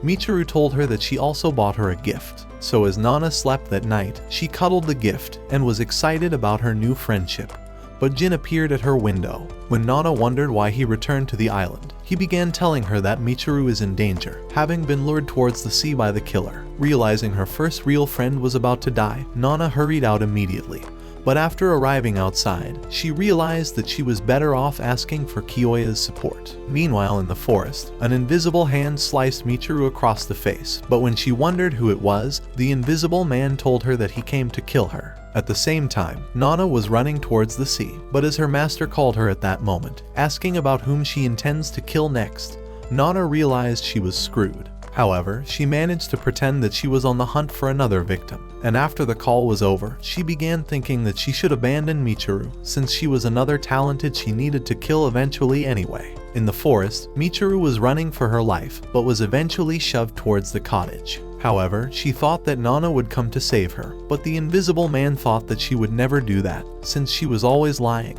Michiru told her that she also bought her a gift. So as Nana slept that night, she cuddled the gift and was excited about her new friendship. But Jin appeared at her window. When Nana wondered why he returned to the island, he began telling her that Michiru is in danger, having been lured towards the sea by the killer. Realizing her first real friend was about to die, Nana hurried out immediately. But after arriving outside, she realized that she was better off asking for Kiyoya's support. Meanwhile, in the forest, an invisible hand sliced Michiru across the face, but when she wondered who it was, the invisible man told her that he came to kill her. At the same time, Nana was running towards the sea, but as her master called her at that moment, asking about whom she intends to kill next, Nana realized she was screwed. However, she managed to pretend that she was on the hunt for another victim, and after the call was over, she began thinking that she should abandon Michiru, since she was another talented she needed to kill eventually anyway. In the forest, Michiru was running for her life, but was eventually shoved towards the cottage. However, she thought that Nana would come to save her, but the invisible man thought that she would never do that, since she was always lying,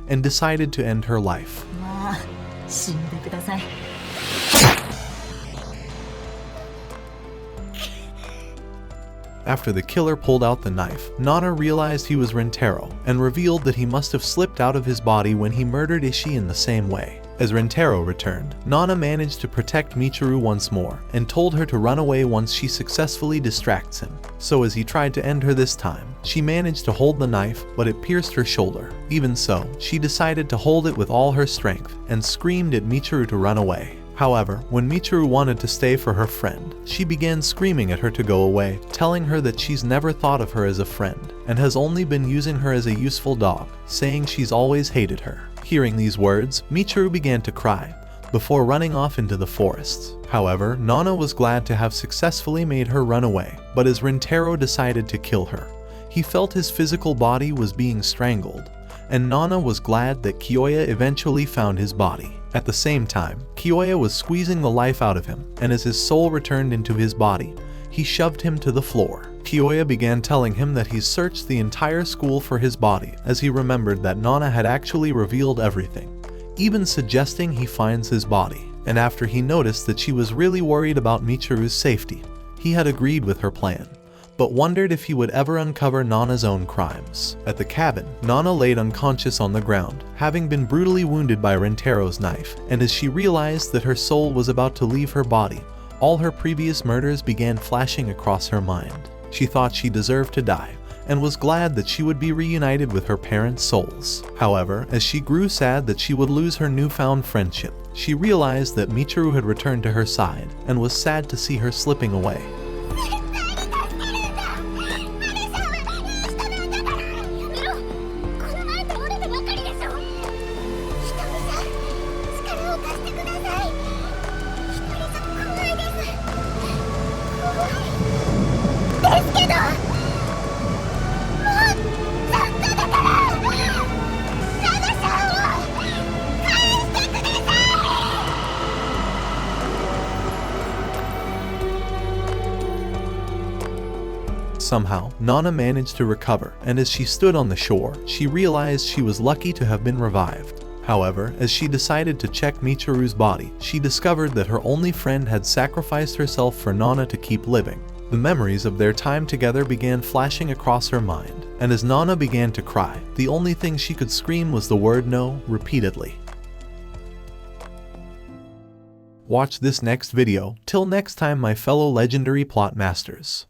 and decided to end her life. After the killer pulled out the knife, Nana realized he was Rentaro, and revealed that he must have slipped out of his body when he murdered Ishii in the same way. As Rentaro returned, Nana managed to protect Michiru once more, and told her to run away once she successfully distracts him. So as he tried to end her this time, she managed to hold the knife, but it pierced her shoulder. Even so, she decided to hold it with all her strength, and screamed at Michiru to run away. However, when Michiru wanted to stay for her friend, she began screaming at her to go away, telling her that she's never thought of her as a friend, and has only been using her as a useful dog, saying she's always hated her. Hearing these words, Michiru began to cry, before running off into the forests. However, Nana was glad to have successfully made her run away, but as Rentaro decided to kill her, He felt his physical body was being strangled, and Nana was glad that Kyoya eventually found his body. At the same time, Kyoya was squeezing the life out of him, and as his soul returned into his body, he shoved him to the floor. Kyoya began telling him that he searched the entire school for his body, as he remembered that Nana had actually revealed everything, even suggesting he finds his body. And after he noticed that she was really worried about Michiru's safety, he had agreed with her plan, but wondered if he would ever uncover Nana's own crimes. At the cabin, Nana laid unconscious on the ground, having been brutally wounded by Rentero's knife, and as she realized that her soul was about to leave her body, all her previous murders began flashing across her mind. She thought she deserved to die, and was glad that she would be reunited with her parents' souls. However, as she grew sad that she would lose her newfound friendship, she realized that Michiru had returned to her side, and was sad to see her slipping away. Somehow, Nana managed to recover, and as she stood on the shore, she realized she was lucky to have been revived. However, as she decided to check Michiru's body, she discovered that her only friend had sacrificed herself for Nana to keep living. The memories of their time together began flashing across her mind, and as Nana began to cry, the only thing she could scream was the word no repeatedly. Watch this next video. Till next time, my fellow legendary plot masters.